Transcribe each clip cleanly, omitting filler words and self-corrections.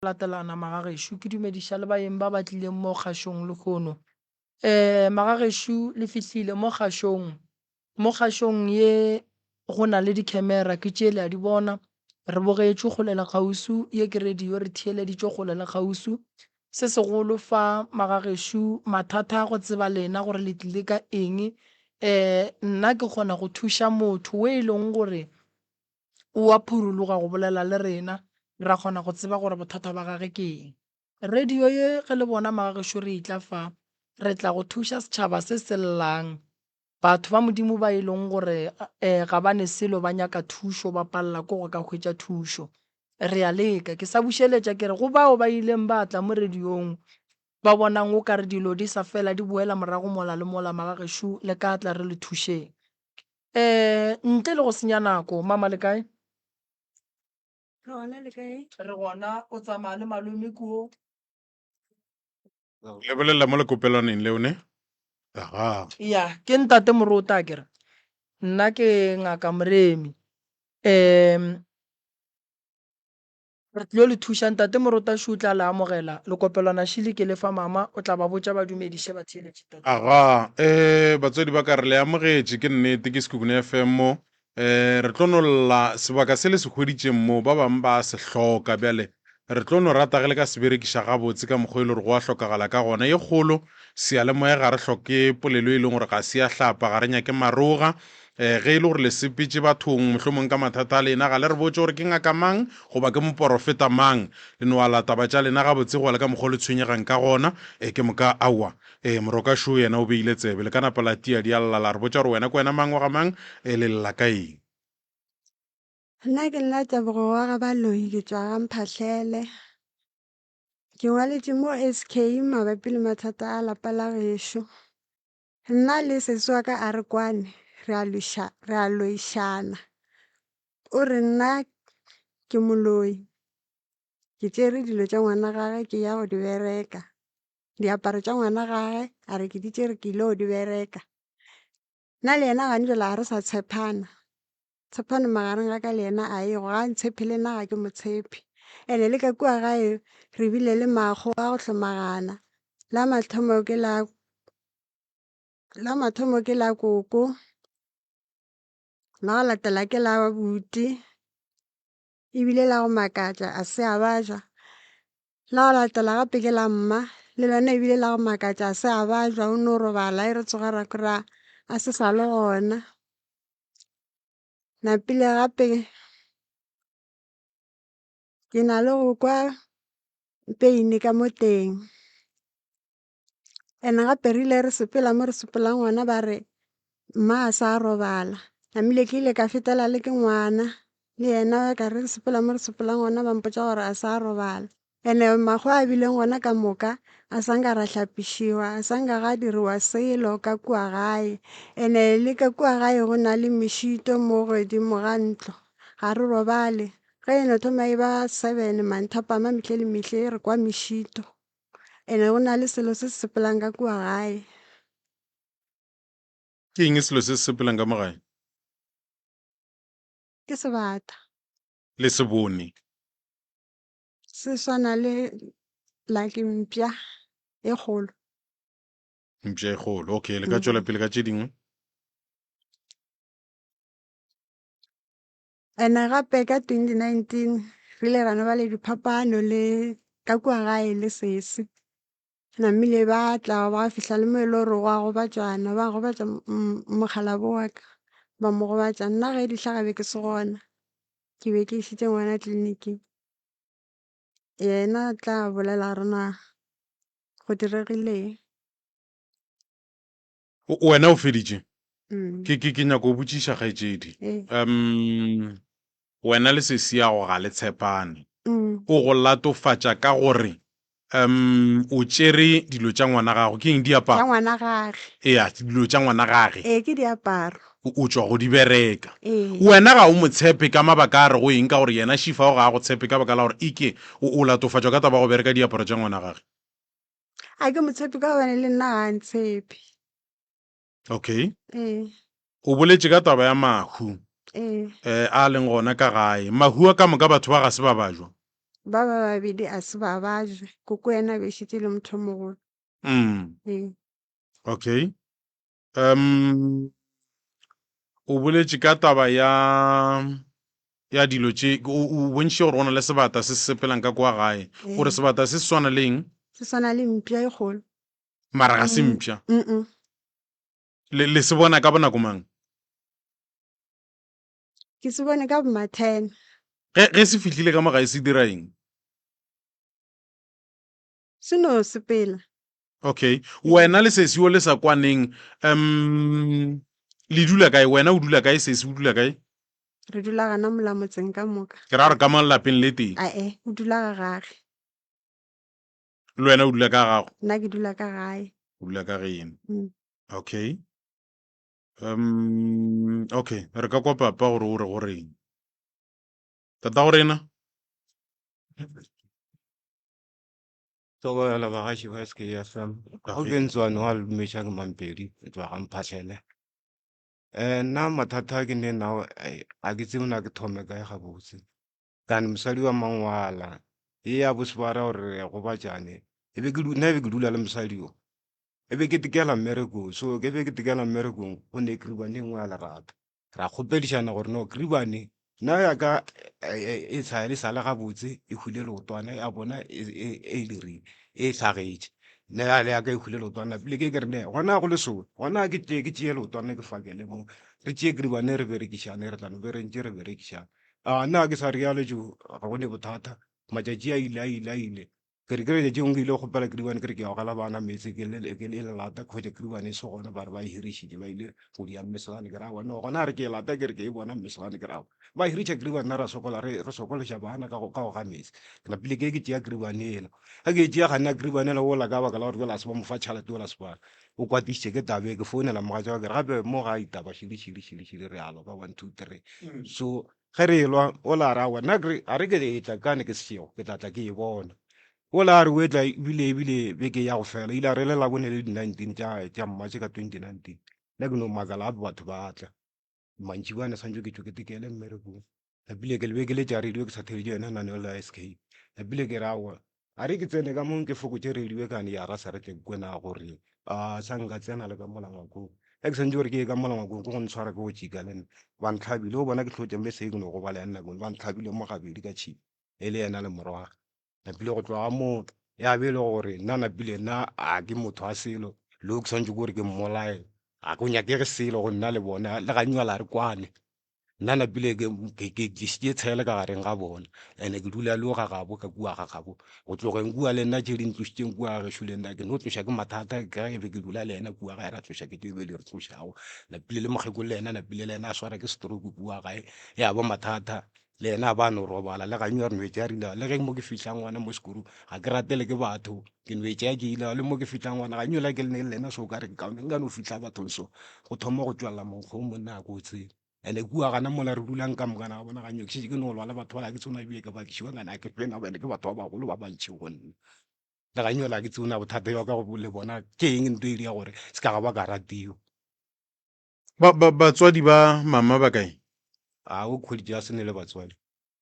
latelana magagesho ke dumediša le baeng ba batlileng mo kgašong le kgono magagesho le fihlile mo kgašong ye go na le di-camera ke tše le a di bona re bogetše kgolela kgausu ye ke radio re theeleditše kgolela kgausu se segolo fa magagesho mathata a go tseba lena gore le tlile ka eng nna ke kgona go thuša motho o e leng gore o a phuruluga go bolela le rena ra kgona go tseba gore bothata ba gage ke eng radio ye ge le bona magagesho re itla fa re tla go thuša setšhaba se se llang batho ba modimo ba e leng gore ga ba ne selo ba nyaka thušo ba palela ko go ka hwetša thušo re a leka ke sa bušeletša ke re go bao ba ileng ba tla mo radiong ba bonang o ka re dilo di sa fela di boela morago mola le mola magagesho le ka tla re le thušeng ntle le go senya nako mama le kae re gona o tsamaya le malome kuo lebelela mo lekopelaneng leo ne aga ya ke ntate morota kere nna ke ngaka moremi re tlilo le thuša ntate morota šo tla le amogela lekopelwana šile ke lefa mama o tla ba botša ba dumediše ba theeletše tate aga batswadi ba ka re le amogetše ke nnete ke Sekhukhune FM mo re tlo nololla sebaka se le se hweditšeng mo ba bang ba se hloka bjale re tlo no rata ge le ka se berekiša gabotse ka mokgwa e le gore go a hlokagala ka gona ye kgolo seyalemoya ga re hloke polelo e leng gore ga se ya hlapa ga re nyake maroga ge e le gore le sepetše bathong mohlomong ka mathata a lena ga le re botse gore ke ngaka mang goba ke moporofeta mang le no a lataba tša lena gabotse go le ka mokgwa le tshwenyegang ka gona ke moka aua moroka šo yena o beile tsebe le ka napa la tia di a lla la re botša gore wena ke wena mang wa ga mang le lla ka eng Nna ke nna Tebogo wa ga Baloi ke tswa ga Mphahlele. Ke ngwaletše mo SK mabapi le mathata a lapa la gešo. Nna le sesi wa ka a re kwane re a loišana. O re nna ke moloi ke tšere dilo tša ngwana gage ke ya go di bereka. Diaparo tša ngwana gage a re ke di tšere ke ile go di bereka. Nna le yena gane jwale ga re sa tshepana. Tshepano magareng ga ka le yena a ego ga ntshepe le nna ga ke motshepe ene le ka kua gae re bile le mago a go hlomagana la mathomo ke la koko la go latela ke la babuti ebile la go makatša a se a baja la go latela gape ke la mma le lona ebile la go makatša a se a bajwa o no robala e re tsoga ra kry-a a se sa le gona napile gape ke na le go kwa peine ka mo teng ene gape re ile re sepela mo re sepelang ngwana ba re mma a sa robala namile ke ile ka fetela le ke ngwana le yena ka re sepela mo re sepelang ngwana ba mpotša gore a sa robala ene makgwa a bileng gona ka moka a sanka ra hlapišiwa a sanka ga diriwa selo ka kua gae ene le ka kua gae go na le mešito mo godimo ga ntlo ga re robale ge eno thoma e ba 7 manthapama metlhe le metlhe re kwa mešito ene go na le selo se se sepelang ka kua gae ke eng selo se se sepelang ka mogae ke sebata le se bone se swana le like mpša e kgolo mpša e kgolo okay le ka tšwela pele ka tše dingwe ene gape ka 2019 re ile ra no ba le diphapano le ka kua gae le sese namile ba tla ba fihla le mo e le gore go a gobatšana ba gobatša mokgalabo wa ka ba mo gobatša nna ge di hlaga be ke se gona ke be ke išitše ngwana tleliniking yena tla bolela rena go diregileng wena o feditše ke nyako o botšiša kgaetšedi wena le sesiago ga le tshepane o go latofatša ka gore o tšere dilo tša ngwana gago ke eng diaparo tša ngwana gage ea dilo tša ngwana gage ke diaparo o tšwa go di bereka wena ga o motshepe ka mabaka a re go eng ka gore yena šifao ga a go tshepe ka baka la gore ike o latofatšwa ka taba go bereka diaparo tša ngwana gage a ke motshepe ka gobane le nna ga ntshepe okay o boletše ka taba ya mahu a leng gona ka gae mahu a ka moka batho ba ga se ba bajwa ba babedi a se ba je koko ena a bešitše le motho o mogolo. Ee. Okay. O boletše ka taba ya dilo tše o bontšhitše gore go na le sebata se se sepelang ka kwa gae gore sebata se se swana le eng Se swana le mpša e kgolo. mara ga se mpša Mm-mm. le se bona ka bonako mang Ke se bone ka bo-10. ge se fihlile ka mo gae se dira eng Se no sepela. okay wena le sesio le sa kwaneng le dula kae wena o dula kae sesi o dula kae Re dula gana mola motseng ka moka. ke ra gore ka mo lapeng le teng O dula ga gage. le wena o dula ka gago Nna ke dula ka gae. o dula ka geno Mm. okay okay re ka kwa papa gore o re goreng tata gorena Toko ya labagaši ba SKFM go kentswane wa lumešha ke Mampedi tswa ga Mphahlele nna mathata a ke ne nao a ke tsebe na ke thome kae gabotse kane mosadi wa mangwala e ya bosebara gore go batšane nna ebe ke dula le mosadi o ebe ke tekela mmerekong so ke be ke tekela mmerekong go ne Kribane ngwe a lerata ra kgopedišana gore no Kribane nna yaka e sale gabotse e hwile leotwana a bona e dirile e tlhagetše nna yale yaka e hwile leotwana pele ke kere ne gona go le sone gona ke tšee leotwana ke fakele mo re tšee Kribane re berekišane re tlano be re ntše re berekišane nna ke sa rialo jo ga gone bothata matšatši a ile kere ke letšatši ngwe ile kgopela Kribane kere ke ya gala bana metse ke le lata kgwetša Kribane se gona ba re ba hirišitše ba ile go dia mmesegane ke ra bona gona re ke lata kere ke e bona mmesegane ke rago ba hiritša Kribane ra sokola re sokoleša bana ka go ga metse ke napile ke tšea Kribane ela ga ke tšea ganna Kribane ela ola ka baka la gore jola se ba mo fa tšhalete ola sebana o kwatišitše ke tabe ke founela mogatša kere gape mo ga itaba šili re alo ka 1 2 3 so ge re elwa ola ra wa nna a re ke etla kane ke sešego ke tlatla ke e bona ola re o etla ebile beke ya go fela ile a re lela bone le di-19 tša mmatše ka 2019 nna ke no makala gape batho ba tla mantši bane santse ke tšo ke tekele mmerekong ebile ke lebe ke le tša radio ke sa theletše yona naneo la SK ebile ke rawa a re ke tsene ka mong ke fokotše radio kane ya rasa re tle ke kwena gore sa nka tsena le ka molangwakong ke santse gore ke ye ka molangwakong ke go ntshwara ke go tšika le nna ba ntlhabile o bona ke tlhotse mese ke no go bala ya nnakong ba ntlhabile mo gabedi ka tšhipa e le yena le morwaga napile go tloga moo ya be e le gore nna napile nna a ke motho a selo le ke swantse gore ke mmolae ga go nyakege selo go nna le bona le ga nywala re kwane nna napile ke tlisitše tshele ka gareng ga bona ande ke dula le o ga gabo ka kua ga gabo go tlogeng kua le nna tše di ntlositseng kua gešo le nna ke no tloša ke mathata ka ebe ke dula le ena kua gae ra tloša ke tebe le re tlošago napile le mokgeko le ena napile le ena a swara ke stroke kua gae ya ba mathata le ena ba no robala le ga nyo re nwetse a rile le ge mo ke fihlang ngwana mo sekuru ga ke ratele ke batho ke nwetse a ke ile le mo ke fihlang ngwana ga nyola ke le ena so ka re ka nka no fihla batho so go thoma go tswalla monkgo mo nna go tsene ene kua gana mola re dulang ka mokana ga bona ga nyo ke no lwala batho ba ke tsona bile ke ba ke shiwa ngana ke pena ba ke batho ba bagolo ba bantšhi go nna le ga nyola ke tsona bothata ba ka go le bona ke eng ntwe ile ya gore se ka ga ba ka ratio batswadi ba mama ba kae o kgwedi ja se ne le batswadi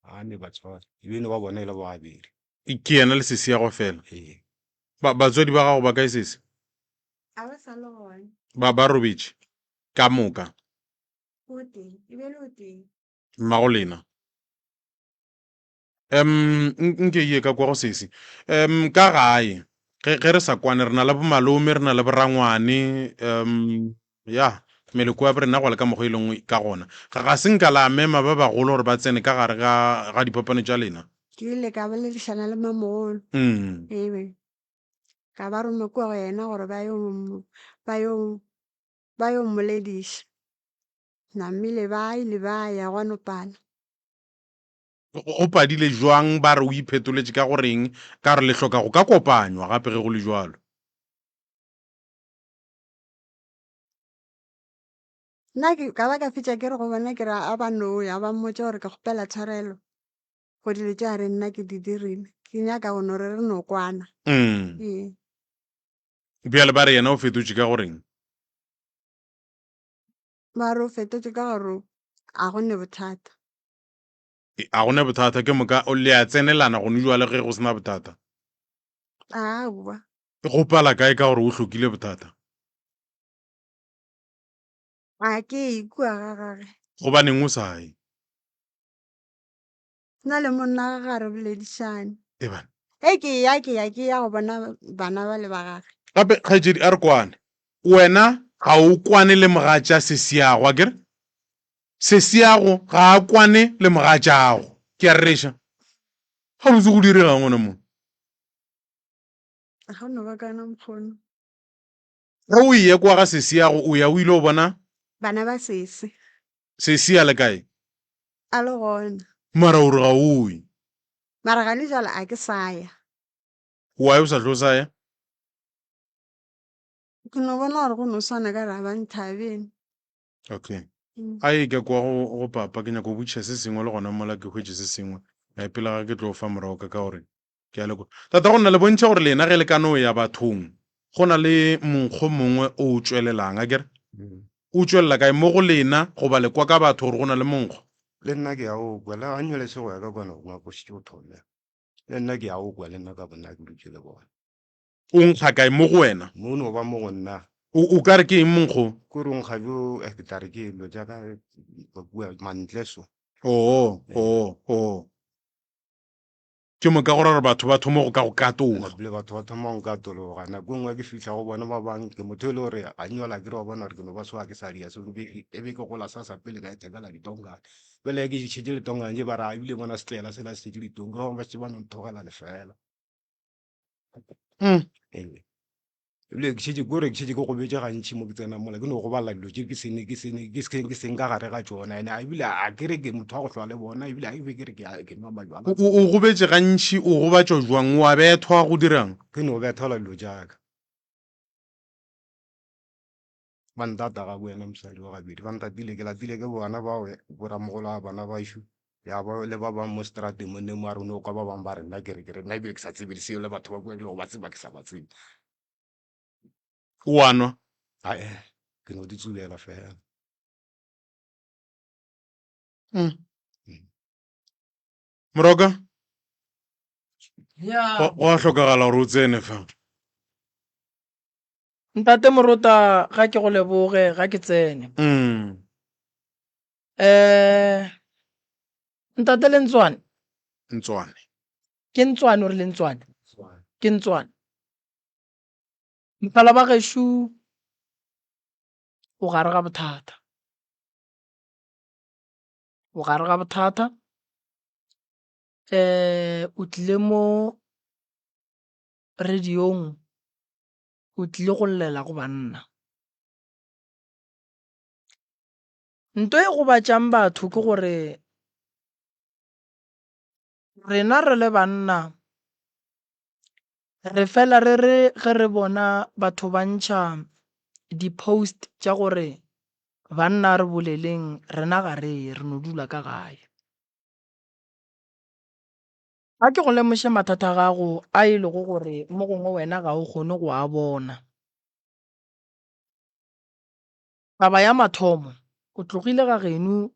a ne batswadi ebile ba bona ile ba babedi ke yena le sesi ya go fela ee batswadi ba gago ba kae sese A ba sa le gone. ba robetše ka moka O teng. E be le o teng. mmago lena nke ye ka kwa go sese ka gae ge re sa kwane re na le bomalome re na le borangwane ya meleko ya rena go le ka mokgwa e lengwe ka gona ga se nka la mema ba bagolo gore ba tsene ka gare ga dipapane tša lena Ke ile ka boledišana le mamogolo. Ebe ka ba rome kwa go yena gore ba yo mmolediša namile ba ile ba ya gwa pala. go padile jwang ba re o iphetoletse ka goreng ka re le hloka go ka kopanywa gape ge go le jwalo Nna ka ba ka fetša ke re go bona ke ra a ba no ya ba mmotse gore ke kgopela tshwarelo go dilo tše a re nna ke di dirile ke nyaka go no re no kwana. Ee. bjale ba re yena o fetotše ka goreng Ba re o fetotše ka gore a go ne bothata. a gone bothata ke moka o le a tsenelana go jwa le ge go sena bothata aowa e go pala kae ka gore o hlokile bothata a ke ikua ga gage gobaneng o sae nna le monna ga gare boledišane e bana ke ya go bona bana ba le ba gage gape kgaetsedi a re kwane wena ga o kwane le mogatša sesiago a kere sesiago ga a kwane le mogatšago ke a rereša ga botse go diregang gona mo ga no ba kana mokgono ge o ye kwa ga sesiago o ya o ile o bona bana ba sese sesia le kae a le gona mara ore ga oe mara ga le jalo a ke saya wae o sa tlo saya ke no bona gore go no swana ka ra ba nthabeng okay a e ke kwa go papa ke nyako botšiša se sengwe le gona mola ke hwetše se sengwe pele ga ke tlo fa morago ka gore ke a le tata go nna le bontšha gore lena ge le ka no ya bathong go na le monkgo mongwe o o tswelelang a kere o tswelela kae mo go lena goba le kwa ka batho gore go na le monkgo le nna ke ya o kwa le a nywele se go ya ka kwana go ngakositse go thole le nna ke ya o kwa le nna ka bona ke dutse le bona o nkga kae mo go wena mo no ba mo go nna o ka re ke eng monkgo ko re nkga jo tare ke lo jaaka ba bua mantle so ke mo ka gore batho ba thomo go ka go katoga le batho ba thoma go ka tologa nako nngwe ke fitlha go bona ba bang ke motho e le gore a nyola ke re wa bona gore ke no ba swa ke sa dia so e be ke gola sa pele ka ethekela ditongane pele ke ditšhetse ditongane je ba ra ebile bona setlela se la se tšetse ditong ka ba se ba no nthogela lefela ebile ke šetse kore ke šetse ke go betse gantšhi mo ke tsena mola ke no go bala dilo tse ke seng ka gare ga tsona ene ebile a kere ke motho wa go hlwa le bona ebile a ebe kere ke nwa majwala o gobetse gantšhi o gobatšwa jwang wa bethwa go dirang ke no bethola dilo jaaka ba ntata ga boena mosadi wa gabedi ba ntatile ke latile ke bona ba boramogolo a bana bašo ya ba le ba bang mo strateng mo nne mo a rone o kwa ba bang ba re nna kere nna ebile ke sa tsebe seo le batho ba bua le go ba tseba ke sa ba tsebe o anwa ae ke no di tsulela fela moroka ya go a hlokagala gore o tsene fa ntate morota ga ke go leboge ga ke tsene ntate lentswane ntswane ke ntswane o re lentswane ke ntswane mophala ba gešo o gare ga bothata o tlile mo radiong o tlile go llela go banna nto e go batšang batho ke gore rena re le banna re fela re re ge re bona batho ba ntšha di-post tša gore banna re boleleng rena ga re no dula ka gae ga ke go lemoše mathata a gago a e lego gore mo gongwe wena ga o kgone go a bona taba ya mathomo o tlogile ga geno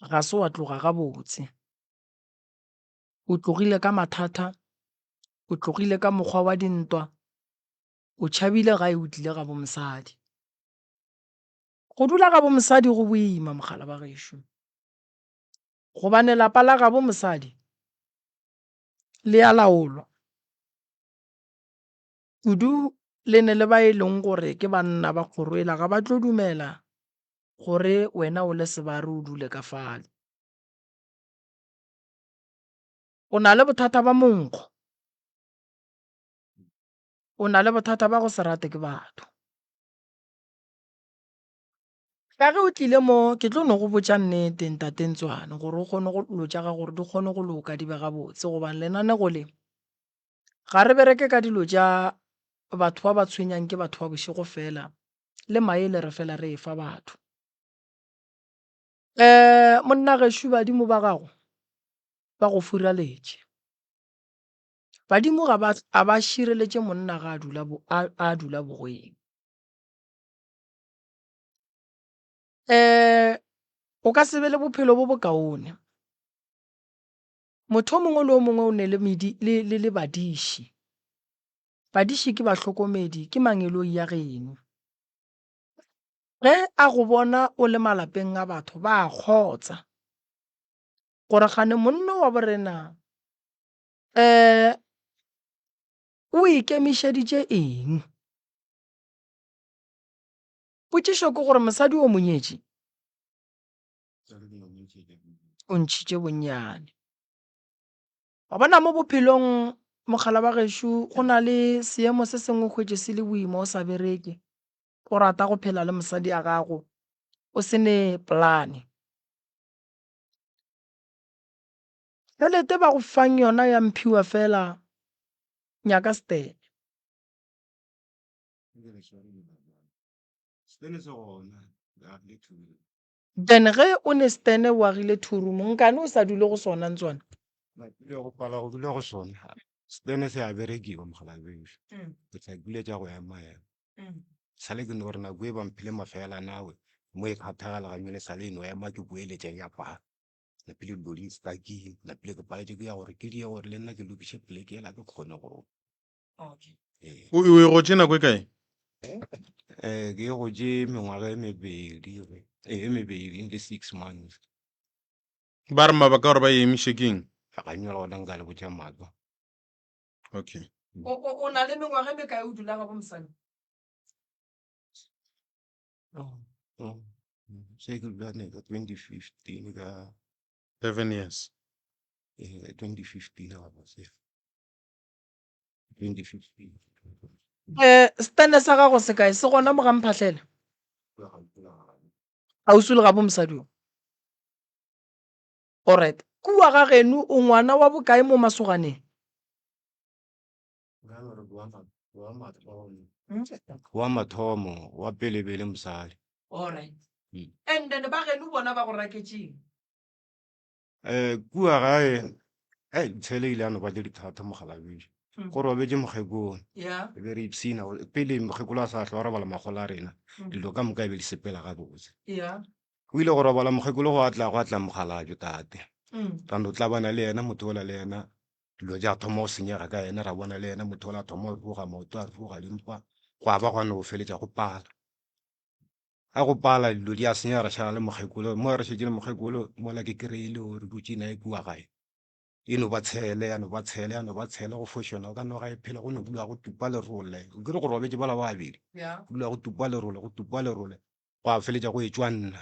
ga se wa tloga gabotse o tlogile ka mathata o tlogile ka mokgwa wa dintwa o tšhabile ga e o tlile ga bomosadi go dula ga bomosadi go boima mogala ba gešo gobane lapa la ga bomosadi le a laolwa kudu le ne le ba e leng gore ke banna ba kgoroela ga ba tlo dumela gore wena o le sebare o dule ka fale o na le bothata ba monkgo o na le bothata ba go se rate ke batho ka ge o tlile mo ke tlo no go botša nnete ntatentswane gore o kgone go dilo tša ga gore di kgone go loka di be gabotse gobane lenanego le ga re bereke ka dilo tša batho ba ba tshwenyang ke batho ba bošego fela le maele re fela re e fa batho monna gešo badimo ba gago ba go furaletše badimo ga ba šireletše monna ga a dula bogoeng o ka se be le bophelo bo bokaone motho o mongwe le o mongwe o ne le badiši. Badiši ke bahlokomedi, ke mangeloi ya geno. Ge a go bona o le malapeng a batho ba a kgotsa gore gane monno wa borena o ikemišeditše eng. Potšišo ke gore mosadi o monyetši o ntšhitše bonnyane. Wa bona mo bophelong mogala wa gešo go na le seemo se sengwe kgwetše se le boima o sa bereke, o rata go phela le mosadi a gago o se ne polane. Tšhelete ba go fang yona ya mphiwa fela nyaka Stene. Then ge o ne Stene o agile thurumo nkane o sa dule go sona ntswana. go pala go dula go sona Stene se a berekiwa mogala bešo ke tla dule tša go ema ema sale ke no gore nako e bamphile mafela nawe mo e kgathagala ga mele sale no ema ke boeletša ya pa na pele lodi staki na pele ke paletše ke ya gore ke die gore le nna ke lokiše pleke ela ke kgone go o e go tšena kwe kae? ke ye go tše mengwaga e mebedi le 6 months ba re mabaka gore ba emiše keng? ga nyola gona nka le botša maaka. Okay. O na le mengwaga e mekae o dula ga bo mosadi? Se ke dulane ka 2015 ka 7 years. 2015 ga ba se 2015 Stene sa gago se kae se gona mo ga mphatlhela ausi le ga bo mosadi o. Alright, kua ga geno o ngwana wa bokae mo masoganeng? wa mathomo wa pele mosadi. Alright. And then ba geno bona ba go raketšeng? Kua gae tshele ile ano ba le dithata mogala bešo gore o betse mokgekong Yeah. be re ipsina pele mokgekolo a sa tlho ra bala magola a rena dilo ka moka e be di sepela ga botse Yeah. o ile gore bala mokgekolo go atla mogala jo tate rando tla bana le yena motho ola le yena dilo ja thoma o senyega ka yena ra bona le yena motho ola thoma o ga maoto a ruga dimpa go aba gwana go feletša go pala a go pala dilo di a senya ra šala le mokgekolo mo re šetse le mokgekolo mola ke kry-ile gore dutse na e kua gae eno ba tshele go fošona ka no ga e phela go ne dula go tupa lerole ke re go robetse bala ba babedi dula go tupa lerole go a feletša go e tswa nna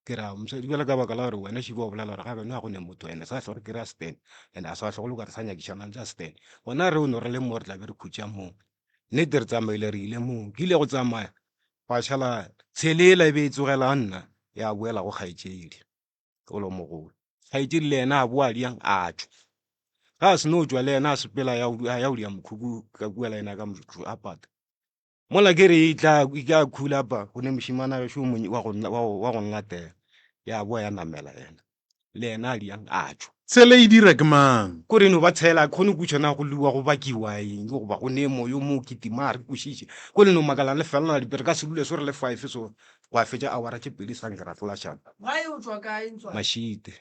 ke ra mosadi bjale ka baka la gore wena šibo wa bolela gore gape no a go ne motho ene sa tlho re kry-a Stene and a sa tlhogolo ka re sa nyakišana le tša Stene gona re o no re le mo re tla be re khutša moo nnete re tsamaile re ile moo ke ile go tsamaya ba šala tshelela e be e tsogela nna ya boela go kgaetšedi o lo mogolo kgaetšedi le yena a boa diang a tšwa ga a se no tšwa le yena a sepela ya o dia mokhuku ka kua le yena ka motho a pata mola ke re itla ka khula pa go ne mošimana wa go nlatela ya boa ya namela yena le yena a diang a tšwa Tshele e dira ke mang? ko reno ba tshela kgone kutšhona go lua go bakiwa eng go ba go ne moyo mo kitima re kwešiše ko leno makala le felela dipere ka se dule so re le 5 so go a fetša awara tše pedi sa nkera flashana Gae o tswa kae ntswana? mashite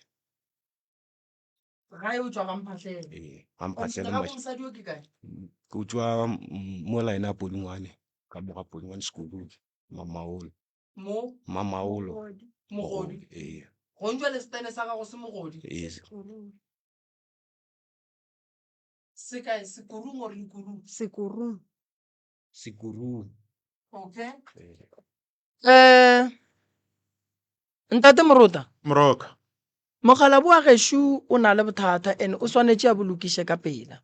Gae o tswa ga mphatlhela. ga mphatlhele Ga bo mosadi o ke kae? ke utswa mo line a Polingwane ka moga Polingwane sekolong mamaolo Mogodi. ee Go ntšwa le Stene sa gago se mogodi. Se kae sekurung or lekurung? Sekurung. sekurung Okay. Ntate Moruta, Moroka. mogala bo a gešo o na le bothata and o swanetše a bolokiše ka pela.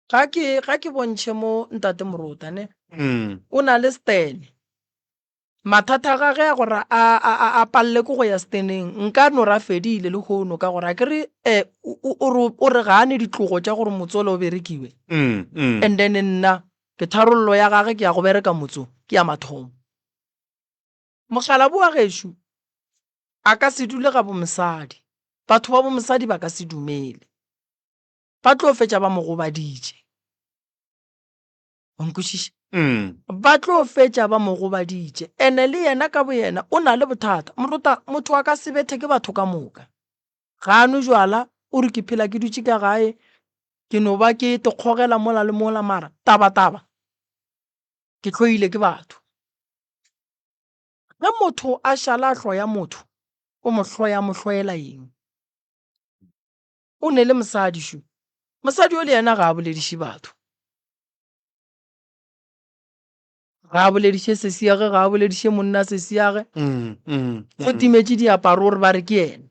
Ga ke bontšhe mo ntate Moruta ne o na le Stene. Mathata a gage a gore a palle ko go ya Steneng nka no ra fedile le hono ka gore a kere o re gane ditlogo tša gore motsole o berekiwe and then nna ke tharollo ya gage ke ya go bereka motso ke ya mathomo. Mogala bo a gešo a ka se dule ga bo mosadi, batho ba bo mosadi ba ka se dumele, ba tlo fetša ba mo gobaditše. O nkwešiša? Ba tlo fetša ba mo gobaditše ene le yena ka bo yena o na le bothata. Moruta motho a ka se bethe ke batho ka moka ga a nwe jwala o re ke phela ke dutse ka gae ke no ba ke te kgogela mola le mola mara taba ke tloile ke batho ge motho a šala a hloya motho o mo hloela eng o ne le mosadi shu mosadi o le yena ga a bolediše batho ga a bolediše sesi ya ge ga a bolediše monna sesi ya ge go timetše diaparo gore ba re ke ena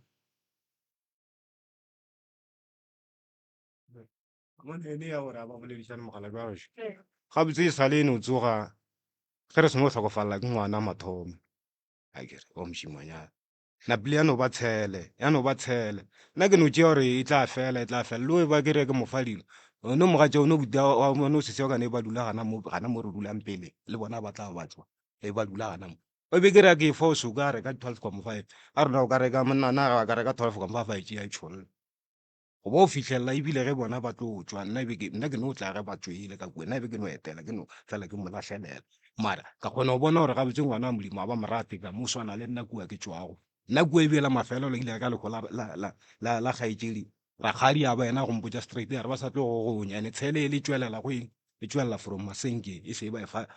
gabotse e sale ene o tsoga ge re sengwe o tlhokofalela ke ngwana mathomo akere o mošimanyana napile ya no ba tshele nna ke no tšea gore e tla fela le o e ba kere ke mofadilo one moga tša one one o seseo kane e ba dula gana mo re dulang pele le bona ba tla batswa e ba dula gana mo o be ke re ke fa o se o ka reka 12,5 a rona o ka reka monnana a ka reka 12,5 tšea tšholle go ba o fitlhelela ebile ge bona ba tlo tswa nna ke no tla ge ba tswile ka kue nna be ke no etela ke no fela ke mo latlhelela mara ka kgona go bona gore ga botse ngwana wa modimo a ba morate ka mo swana le nna kua ke tswago nna kua e beela mafelelo ile ka lekgo la gaetsedi rakgadi a ba ena go mpotsa straight ya re ba sa tlo go gonya ane tshele e le tswelela go eng e tswelela from masenke e se e ba e fa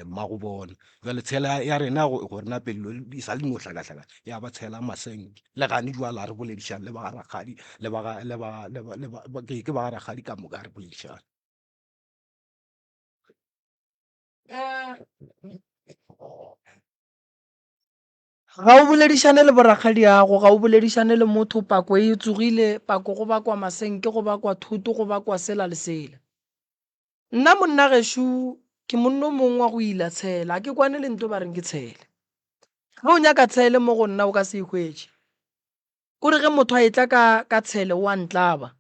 mmago bona jale tshela ya rena gore na pelelo di sa le mo hlakahlaka ya ba tshela masenke le gane jwala re boledišana le ba ga rakgadi ke ba ga rakgadi ka moka re boledišana ga o boledišane le borakgadi yago ga o boledišane le motho pako e tsogile pako go bakwa masenke go bakwa thuto go bakwa sela le sela nna monna gešo ke monno mongwe wa go ila tshela ke kwane le nto ba reng ke tshele ge o nyaka tshele mo go nna o ka se ikhwetše kore ge motho a e tla ka tshele o a ntlaba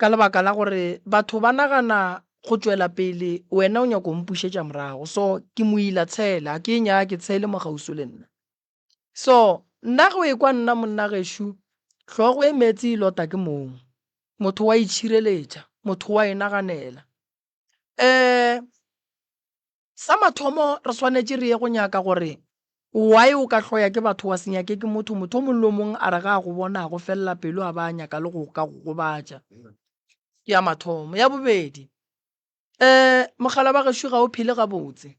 ka lebaka la gore batho ba nagana go tswela pele wena o nyaka o mpušetša morago so ke mo ila tshela ke e nyaka ke tshele mogauso le nna so nna go e kwa nna monna gešo hlogo e metsi e lota ke mong motho wa itšhireletša motho wa enaganela sa mathomo re swanetše re ye go nyaka gore why o ka hloya ke batho wa senyake ke motho o mollo mongwe a re ga a go bona go felela pelo a ba nyaka le go ka go gobatša ya mathomo ya bobedi mogala ba gešo ga o phele gabotse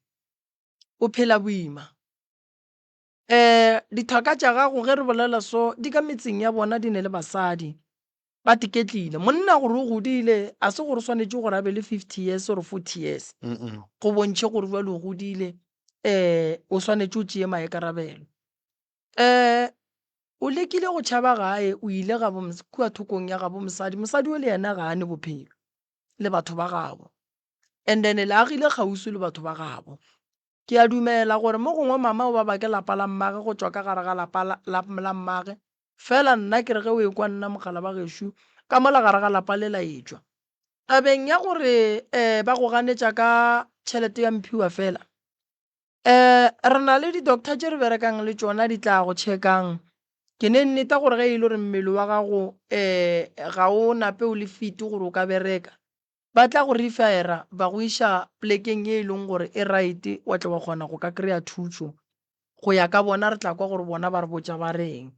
o phela boima dithaka tša gago ge re bolela so di ka metseng ya bona di ne le basadi ba tiketlile monna gore o godile a se gore swanetše gore a be le 50 years or 40 years go bontšhe gore jwa le o godile o swanetše o tšee maekarabelo o lekile go tšhaba gae o ile kua thokong ya gabo mosadi o le yena ga ane bophelo le batho ba gabo and then le agile kgausi le batho ba gabo ke a dumela gore mo gongwe mama o ba ba ke lapa la mmage go tswa ka gare ga lapa la mmage fela nna ke re ge o e kwa nna mogala ba gešo ka mola gare ga lapa le la etswa tabeng ya gore ba go ganetša ka tšhelete ya mphiwa fela re na le di-doctor tše re berekang le tšona di tla go checkang ke ne nneta gore ge e le gore mmele wa gago ga o nape o le fiti gore o ka bereka ba tla go refaera ba go iša plekeng ye e leng gore e right wa tla wa kgona go ka kry-a thuso go ya ka bona re tla kwa gore bona ba re botša ba reng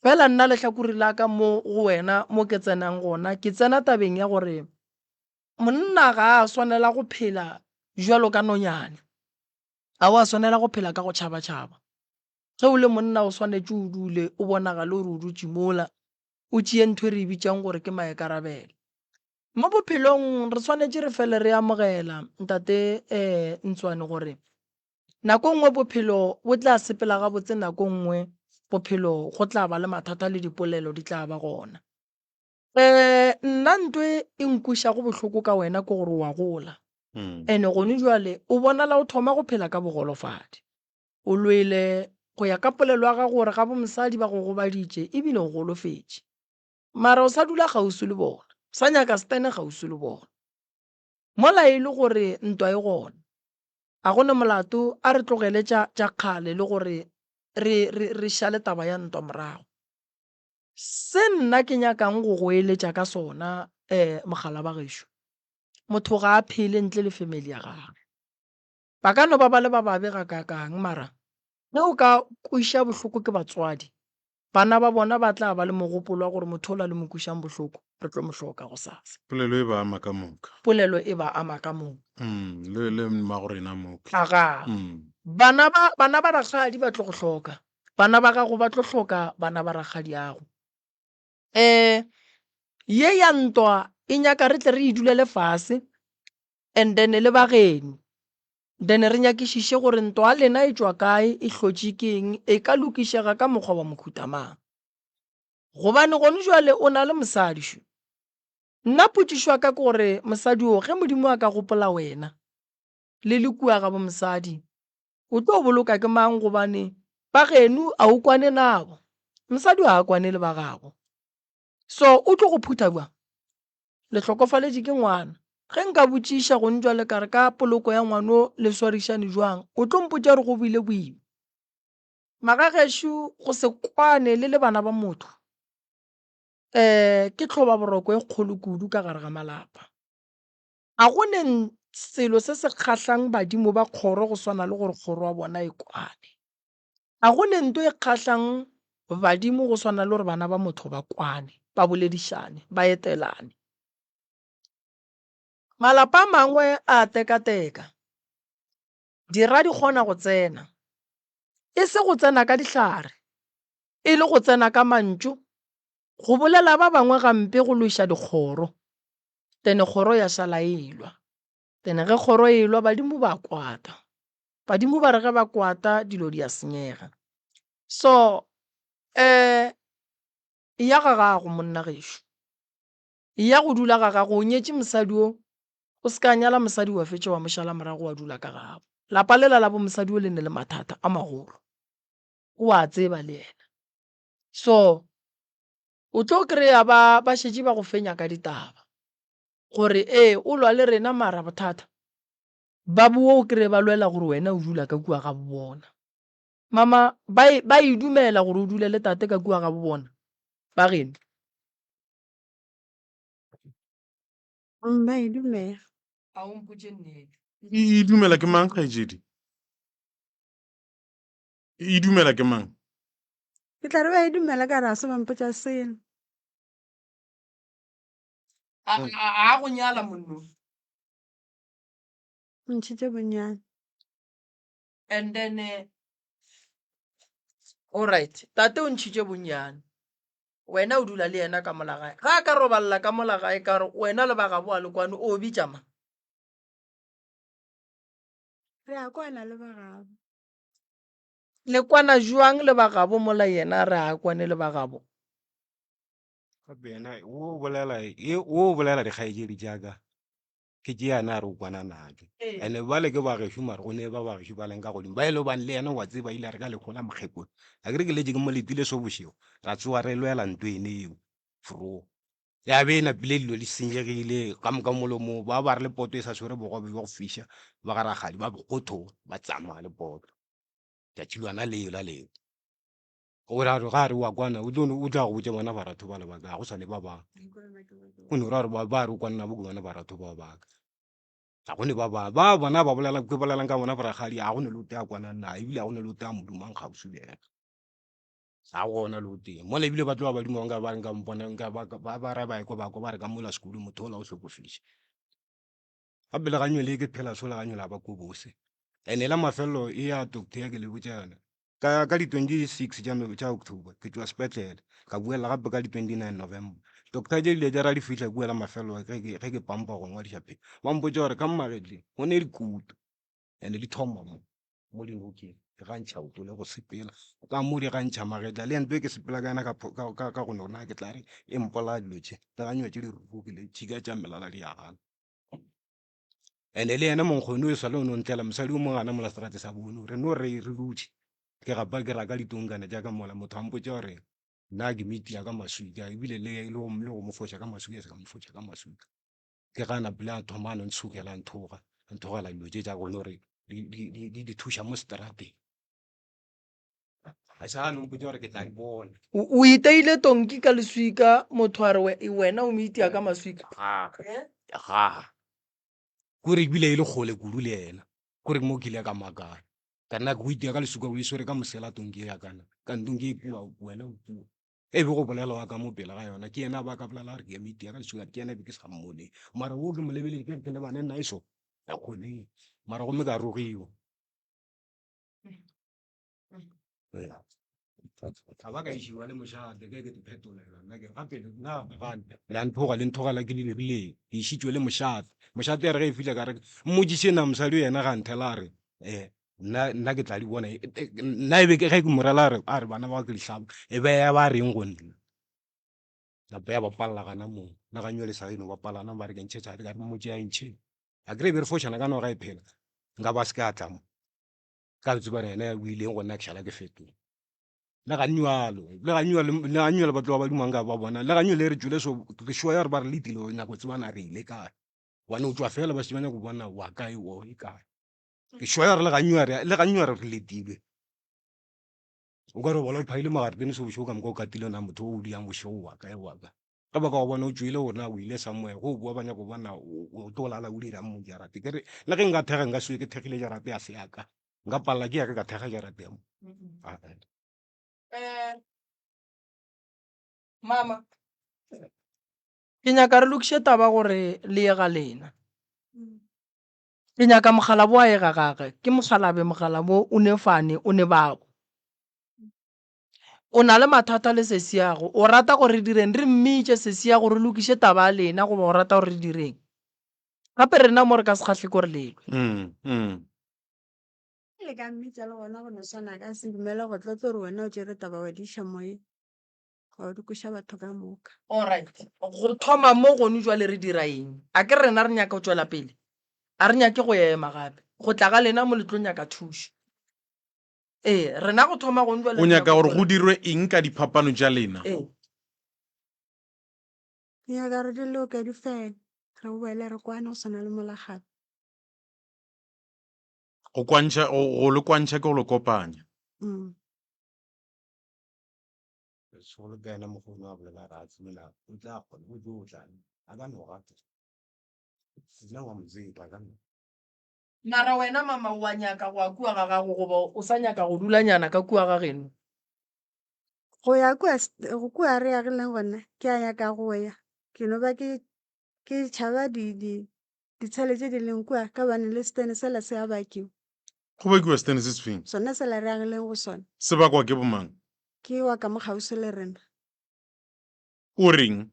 fela nna lehlakore la ka mo go wena mo ke tsenang gona ke tsena tabeng ya gore monna ga a swanela go phela jwalo ka nonyane a o a swanela go phela ka go tšhaba-tšhaba ge o le monna o swanetše o dule o bonagale gore o dutse mola o tšee ntho e re e bitšang gore ke maekarabelo mo bophelong re swanetše re fele re amogela ntate Ntšwane gore nako nngwe bophelo bo tla sepela gabotse nako nngwe bophelo go tla ba le mathata le dipolelo di tla ba gona nna ntwe e nkuša go bohloko ka wena ke gore wa gola ene gone jwale o bonala o thoma go phela ka bogolofadi o lwele go ya ka polelo ya gago gore ga bo mosadi ba go gobaditše ebile o golofetše mara o sa dula kgausi le bona sa nyaka stene kgausi le bona mola e le gore ntwa e gona a gone molato a re tlogele tša kgale le gore re šale taba ya ntwa morago se nna ke nyakang go go eletša ka sona mogala ba gešo motho ga a phele ntle le family ya gagwe ba ka no ba le ba babe ga kakang mara ge o ka kweša bohloko ke batswadi bana ba bona ba tla ba le mogopolo wa gore motho o la le mo kušang bohloko re tlo mo hloka go sasa polelo e ba ama ka moka polelo e ba ama ka moo le mmagorena moka aga bana ba rakgadi ba tlo go hloka bana ba gago ba tlo hloka bana ba rakgadi ago ye ya ntwa e nyaka re tle re idulele fase and then le bageno then re nyakišiše gore ntwa lena e tswa kae e hlotše keng e ka lokišega ka mokgwa wa mokhutamang gobane gone jwale o na le mosadi šo nna potšišwa ka gore mosadi o ge modimo a ka gopola wena le le kua ga bo mosadi o tlo boloka ke mang gobane ba geno a o kwane nabo mosadi a kwane le ba gago so o tlo go phutha bua le tlhokofaletše ke ngwana ge nka botšiša go ntšwa le kare ka poloko ya ngwano le swarišane jwang o tlo mpotša re go buile boima magagešo go se kwane le bana ba motho ke tlhoba boroko e kgolo kudu ka gare ga malapa a go ne selo se se kgatlhang badimo ba kgoro go swana le gore kgoro wa bona e kwane a go ne nto e kgatlhang badimo go swana le gore bana ba motho ba kwane ba boledišane ba etelane malapa a mangwe a teka-teka dira di kgona go tsena e se go tsena ka dihlare e le go tsena ka mantšu go bolela ba bangwe gampe go loša dikgoro tene kgoro ya šala elwa tene ge kgoro elwa badimo ba kwata badimo ba re ge ba kwata dilo di a senyega so ya ga gago monna gešo ya go dula ga gago o nyetše mosadi o se ka nyala mosadi wa fetša wa mošala morago wa dula ka gabo lapa lela la bo mosadi o le ne le mathata a magolo o a tseba le yena so o tlo kry-a ba šetše ba go fenya ka ditaba gore o lwa le rena mara bothata ba bo o kry ba lwela gore wena o dula ka kua ga bona mama ba idumela gore o dule le tate ka kua ga bona ba geno ba e dumela a o mpotše nnete e dumela ke mang kgaetsedi e dumela ke mang ke tla re ba e dumela ka ra se bampotša seno a go nyala monno ntšhitše bonnyane and then alright tate o ntšhitše bonnyane wena o dula le yena ka molagae ga a ka robalela ka molagae ka re wena le bagabo a lekwane o bitšama re a kwana le bagabo lekwana jwang le bagabo mola yena re a kwane le bagabo gape yena wo o bolela dikgaetšedi jaaka ke tše yana a re o kwana nake and-e bale ke bagešo mare go ne ba bagešo ba leng ka godimo ba ele bane le yena wa tseba ile a re ka lekgola mokgekolo a kere ke letse ke moletile so bošego ra tsoa re lwela ntho ene eo fro ya be napile dilo di senyegile ka moka molomo ba ba re le poto e sa swere bogobe ba go fiša ba ga ragadi ba bogotho ba tsamaya le poto tšatšilwana leo la leo gore a re ga re wa kwana o tla go botša bona baratho ba lebaka go sa le ba bang o ne ra re ba re o kwanna bo ke bona baratho ba baka ga gone ba bona ba bolelang ka bona baragadi ga gone le o te a kwanang na ebile ga gone le o te a modumang gausi le ena ga gona le o teng mola ebile ba tlo ba badimo nka ba nka mpona ba re ba ekwa ba re ka mola sekolo motho ola o tlhokofiša gape leganyo le ke phela so leganyo la ba ko bose and-e la mafelelo e ya doctor ya ke le botša yona ka di-26 tša october ke tšwa sepetlele ka buela gape ka di-29 november doctor je dile ja ra di fitlha buela mafelelo ge ke pampa go ngwadiša pele ba mpotša gore ka mmagetleng go ne dikutu and-e di thoma mo dinokeng ke gantšha oto le go sepela ka mo di gantšha magetla le ento e ke sepela ka yana ka go nona ke tla re e mpola dilo tše le ganyo tše di rurukile tšhika tša melala di agana and-e le yena monkgone o sa le o no ntlela mosadi o mongana mola strate sa bone re no re dutše ke gapa ke raka ditongkana jaaka mola motho a mpotša gore nna ke metia ka maswika ebile le go mo foša ka maswika se ka mo foša ka maswika ke gana pele a thomano ntshokela nthogela dilo tše tša gone gore di thuša mo strateng a sa no mpotša gore ke tla di bona o iteile tonki ka leswika motho a re wena o meitia ka maswika ga kore ebile e le kgole kudu le ena kore mo kile ka makala ka nna ke go itia ka lesuka o e swere ka mosela tonke ya kana ka ntonke e pua wena o pua e be go bolela wa ka mo pele ga yona ke ena ba ka bolela re ke eme itia ka lesuka ke ena be ke sa mmone mara o ke mo lebeleng ke le bana nna iso a khone mara go me ka rogiwa ga ba ka ishiwa le mošate ke te phetolela nna ke gape nna la nthoga le nthogela ke le dirileng ke išitswe le mošate ya re ge e file ka re mmodise na mosadi o yena ga nthela a re nna ke tla di bona nna e be ge ke morela a re bana ba ke letlhaba e be ya ba reng go nna gape ya ba palela gana moo nna ga nyo le sa eno ba palana ba re ke ntšhetša ka re mmotse ya ntšhe a kry be re fošana ka no ga e phela nka ba se ka tlamo ka re tseba ena ya buileng go nna ke šala ke fetola le ganyalo batlo ba dumang ka ba bona le ganyo le re tswile so ke sure ya re ba re le tile nako tsebana re ile kae wane o tswa fela ba se bana go bona wa kae o e kae ke sure ya re le ganyo re letile o ka re bola phaile magare ke ne se bošo ka mo ka tile na motho o diang bošo wa kae wa ka ka ba ka bona o tswile ona o ile somewhere go bua banya go bona o to lala o dira mo jarate ke re le ge nka thega nka se ke thegile jarate ya se yaka nka palla ke ya ka thega jarate mo mama ke nyaka re lokishe taba gore le ye ga lena ke nyaka mogala bo a e gagage ke mogala bo o ne fane o ne babo o na le mathata le sesiago o rata gore re direng re mmitše sesiago re lokishe taba ya lena goba o rata gore re direng gape rena mo re ka se kgahle kore lelwe le ka mmitsa le gona go no swana ka se dumele go tlotlo re wena o tsere taba wa diša moye ga o dikoša batho ka moka alright go thoma mo gone jwa le re dira eng a ke rena re nyaka go tswela pele a re nyake go ema gape go tla ga lena mo letlo nyaka thušo rena go thoma gone jwa o nyaka gore go dirwe eng ka diphapano tša lena ke nyaka re dilo ka di fela re boele re kwane go sana le molagape go le kwantšha ke go le kopanya solo ka ena mogolo a bolela ra tsimela o tla kgona go jo tla a ka no gata nna wa mozeba ka no mara wena mama wa nyaka go a kua ga gago goba o sa nyaka go dulanyana ka kua ga geno go ya kua re ya geleng gona ke a nyaka go ya ke no ba ke tšhaba ditshele tse di leng kua ka bane le stene sela se a bakiwa go bakiwa stene se sefeng sona sela re ya geleng go sona se bakwa ke bomang ke wa ka mogausi le rena o reng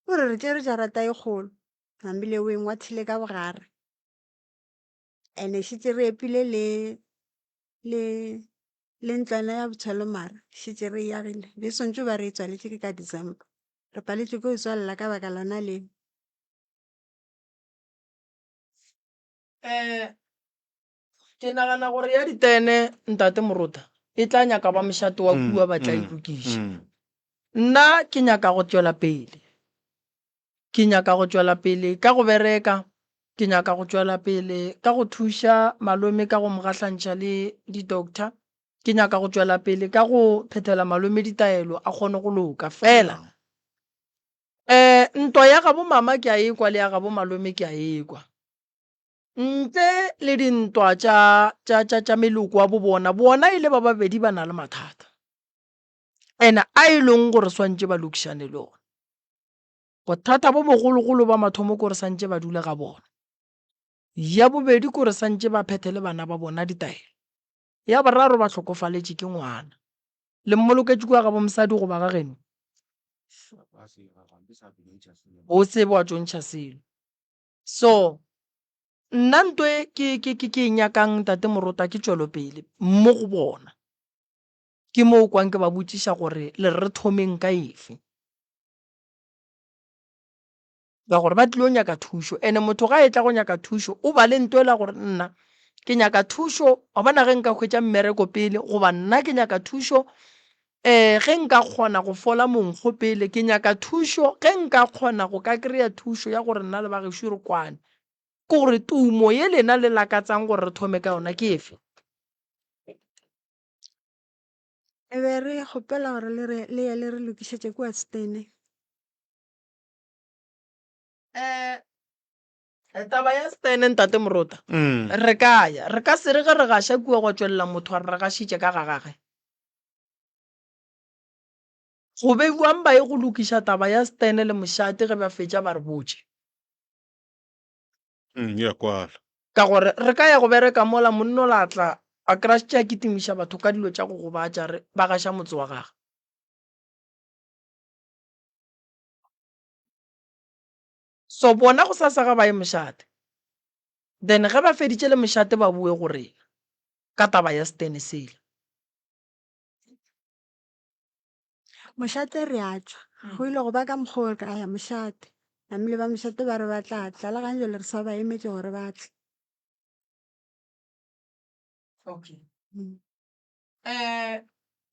o re re tšere jarata e kgolo gambile o engwathile ka bogare ene šitše re epile le ntlwana ya botshwelo mara šitše re yagile be sontse ba re e tswaletše ke ka December re paletše ko e tswalela ka baka lona le ke nagana gore ya ditene ntate morota e tla nyaka ba mošate wa kua ba tla ilokiša nna ke nyaka go tswela pele ka go bereka ke nyaka go tswela pele ka go thuša malome ka go mogahlantšha le di-doctor ke nyaka go tswela pele ka go phethela malome ditaelo a kgone go loka fela ntwa ya gabo mama ke a ekwa le ya gabo malome ke a ekwa ntle le dintwa tša meloko wa bona ile ba babedi ba na le mathata ene a e leng gore swantše ba lokišane le ona bothata bo bogologolo ba mathomo kore santše ba dule ga bona ya bobedi kore santše ba phethele bana ba bona ditaelo ya boraro ba hlokofaletše ke ngwana le mmoloketše kwa ga bo mosadi goba ga geno o se wa tšontšha selo so nna ntwe ke nyakang tate morota ke tšwelo pele mo go bona ke mo o kwang ke ba botšiša gore le re thomeng ka efe ka gore ba tlile go nyaka thušo ene motho ga e tla go nyaka thušo o ba le ntwela gore nna ke nyaka thušo ga bona ge nka hwetša mmereko pele goba nna ke nyaka thušo ge nka kgona go fola monkgo pele ke nyaka thušo ge nka kgona go ka kry-a thušo ya gore nna le bagešo re kwane ke gore tumo ye lena le lakatsang gore re thome ka yona ke efe e be re kgopela gore le ye le re lokišetše kua stene taba ya Stene ntate Morota re ka se re ge re gaša kua go tswelela motho a re gašitše ka ga gage go beiwang ba e go lokiša taba ya Stene le mošate ge ba fetša ba re botše ya kwala ka gore re ka ya go bereka mola monno la tla a krashtša kitimiša batho ka dilo tša go gobatša ba gaša motse wa gage so bona go sa ga ba ye mošate then ge ba feditše le mošate ba bue gore ka taba ya Stene sele mošate re a tswa go ile go ba ka mokgwa ka ya mošate namile ba mošate ba re ba tla tla le ganjo le re sa ba emetse gore ba tle okay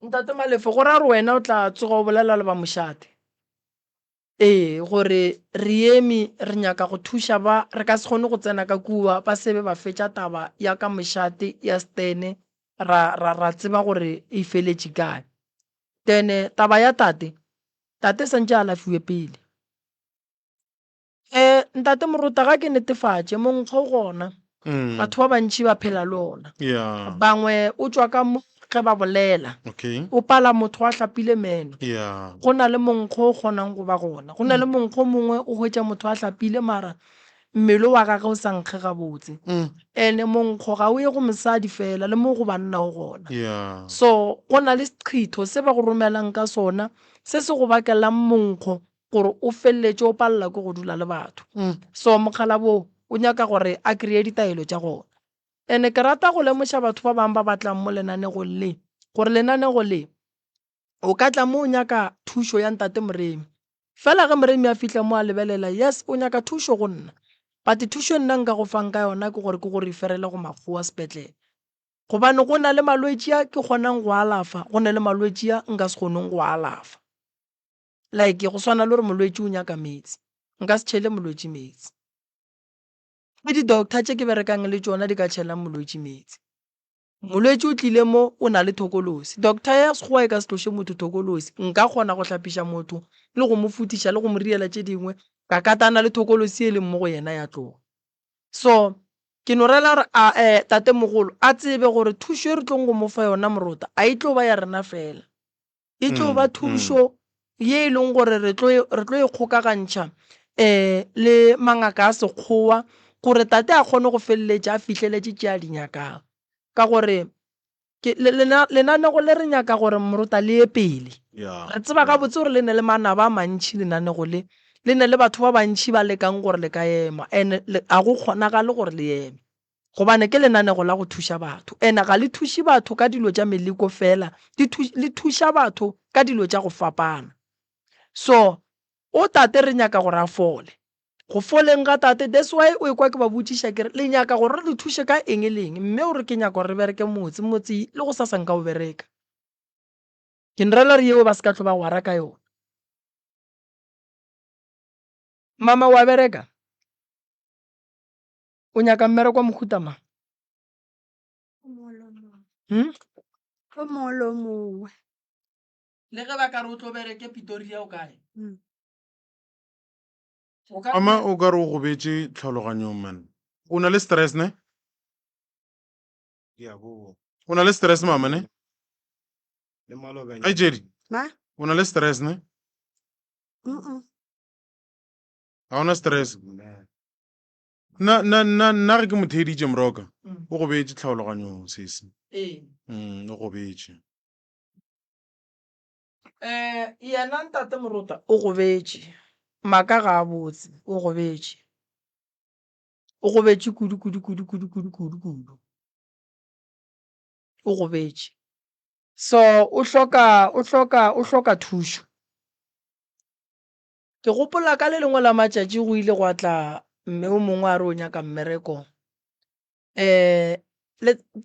ntate Malefo go ra re wena o tla tsoga o bolela le ba mošate gore re eme re nyaka go thuša ba re ka se kgone go tsena ka kua ba sebe ba fetša taba ya ka mošate ya Stene ra tseba gore e feletše kae then taba ya tate santše a lafiwe pele ntate Morota ga ke netefatše monkgo gona batho ba bantši ba phela le ona yeah bangwe o tswa ka mo ge ba bolela okay o pala motho a hlapile meno yeah go na le monkgo o kgonang go ba gona go na le monkgo mongwe o hwetša motho a hlapile mara mmele wa gage o sa nkge gabotse ene monkgo ga o ye go mosadi fela le mo go banna o gona yeah so go na le sekgitho se ba go romelang ka sona se se go bakelang monkgo gore o feleletse o palela ke go dula le batho so mokgala bo o nyaka gore a kree ditaelo tša gona ene ke rata go lemoša batho ba bangwe ba batlang mo lenanego le gore lenanego le o ka tla mo o nyaka thušo ya ntate Moremi fela ge Moremi a fitlha mo a lebelela yes o nyaka thušo go nna but thušo nna nka go fang ka yona ke gore referele go makgowa sepetlele gobane go na le malwetši a ke kgonang go alafa go na le malwetši a nka se kgoneng go alafa like go swana le gore molwetši o nyaka metsi nka se tšhele molwetši metsi ke di-doctor tše ke berekang le tšona di ka tšhelang molwetši metsi molwetši o tlile mo o na le thokolosi doctor ya sekgowa e ka se tloše motho thokolosi nka kgona go hlapiša motho le go mo futiša le go mo riela tše dingwe ka katana le thokolosi e leng mo go yena ya tloga so ke no rela gore tate mogolo a tsebe gore thušo e re tlong go mo fa yona Morota a e tlo ba ya rena fela e tlo ba thušo ye e leng gore re tlo e kgokagantšha le mangaka a sekgowa gore tate a kgone go feleletša a fitlheletše tše a di nyakang ka gore lenanego le re nyaka gore Morota le ye pele re tseba ga botse gore le ne le manaba a mantši lenanego le ne le batho ba bantši ba lekang gore le ka ema and a go kgonagale gore le eme gobane ke lenanego la go thuša batho ene ga le thuše batho ka dilo tša meleko fela le thuša batho ka dilo tša go fapana so o tate re nyaka gore a fole go foleng ga tate that's why o ekwa ke ba botšiša kere le nyaka gore re le thuše ka eng le eng mme o re ke nyaka gore re bereke motse le go sa sanka o bereka ke nrela re yeo ba se ka tlo ba gwara ka yona mama wa bereka o nyaka mmereko wa mohuta mang o molo mongwe le ge ba ka re o tlo bereke Pretoria o kae ama o ka re o gobetse tlhaloganyong man o na le stress ne o na le stress mama ne ai Jerry ma o na le stress ne ga ona stress nna ge ke motheditše moroka o gobetse tlhaloganyong sese o gobetse yena ntate Morota o gobetse maka ga a botse o gobetse kudu o gobetse so o hloka thušo ke gopola ka le lengwe la matšatši go ile go atla mme o mongwe a re o nyaka mmereko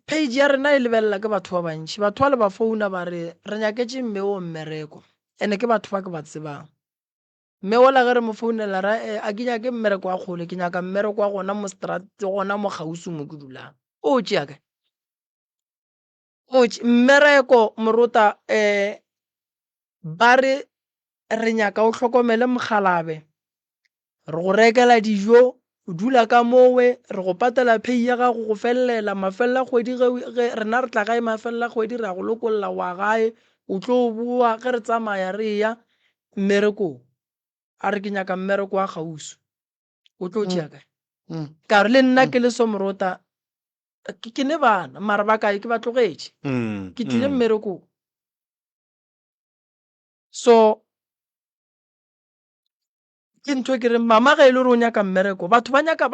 page ya rena e lebelela ke batho ba bantši batho ba le ba founa ba re nyaketše mme o mmereko ene ke batho ba ke ba tsebang mme ola ge re mo founela ra a ke nyake mmereko wa kgole ke nyaka mmereko wa gona mo strat gona mo gausi mo ke dulang o tšea kae mmereko Morota ba re nyaka o hlokomele mokgalabe re go rekela dijo o dula ka mowe re go patela pay ya gago go fellela mafelela kgwedi rena re tla gae mafelela kgwedi ra go lokolola wa gae o tlo boa ge re tsamaya re ya mmerekong a re ke nyaka mmereko wa gausu o tlo tšea kae ka re le nna ke le Somrota ke ne bana mara ba kae ke ba tlogetše ke tlile mmerekong so ke ntho ke re mama ga e le re o nyaka mmereko batho ba nyaka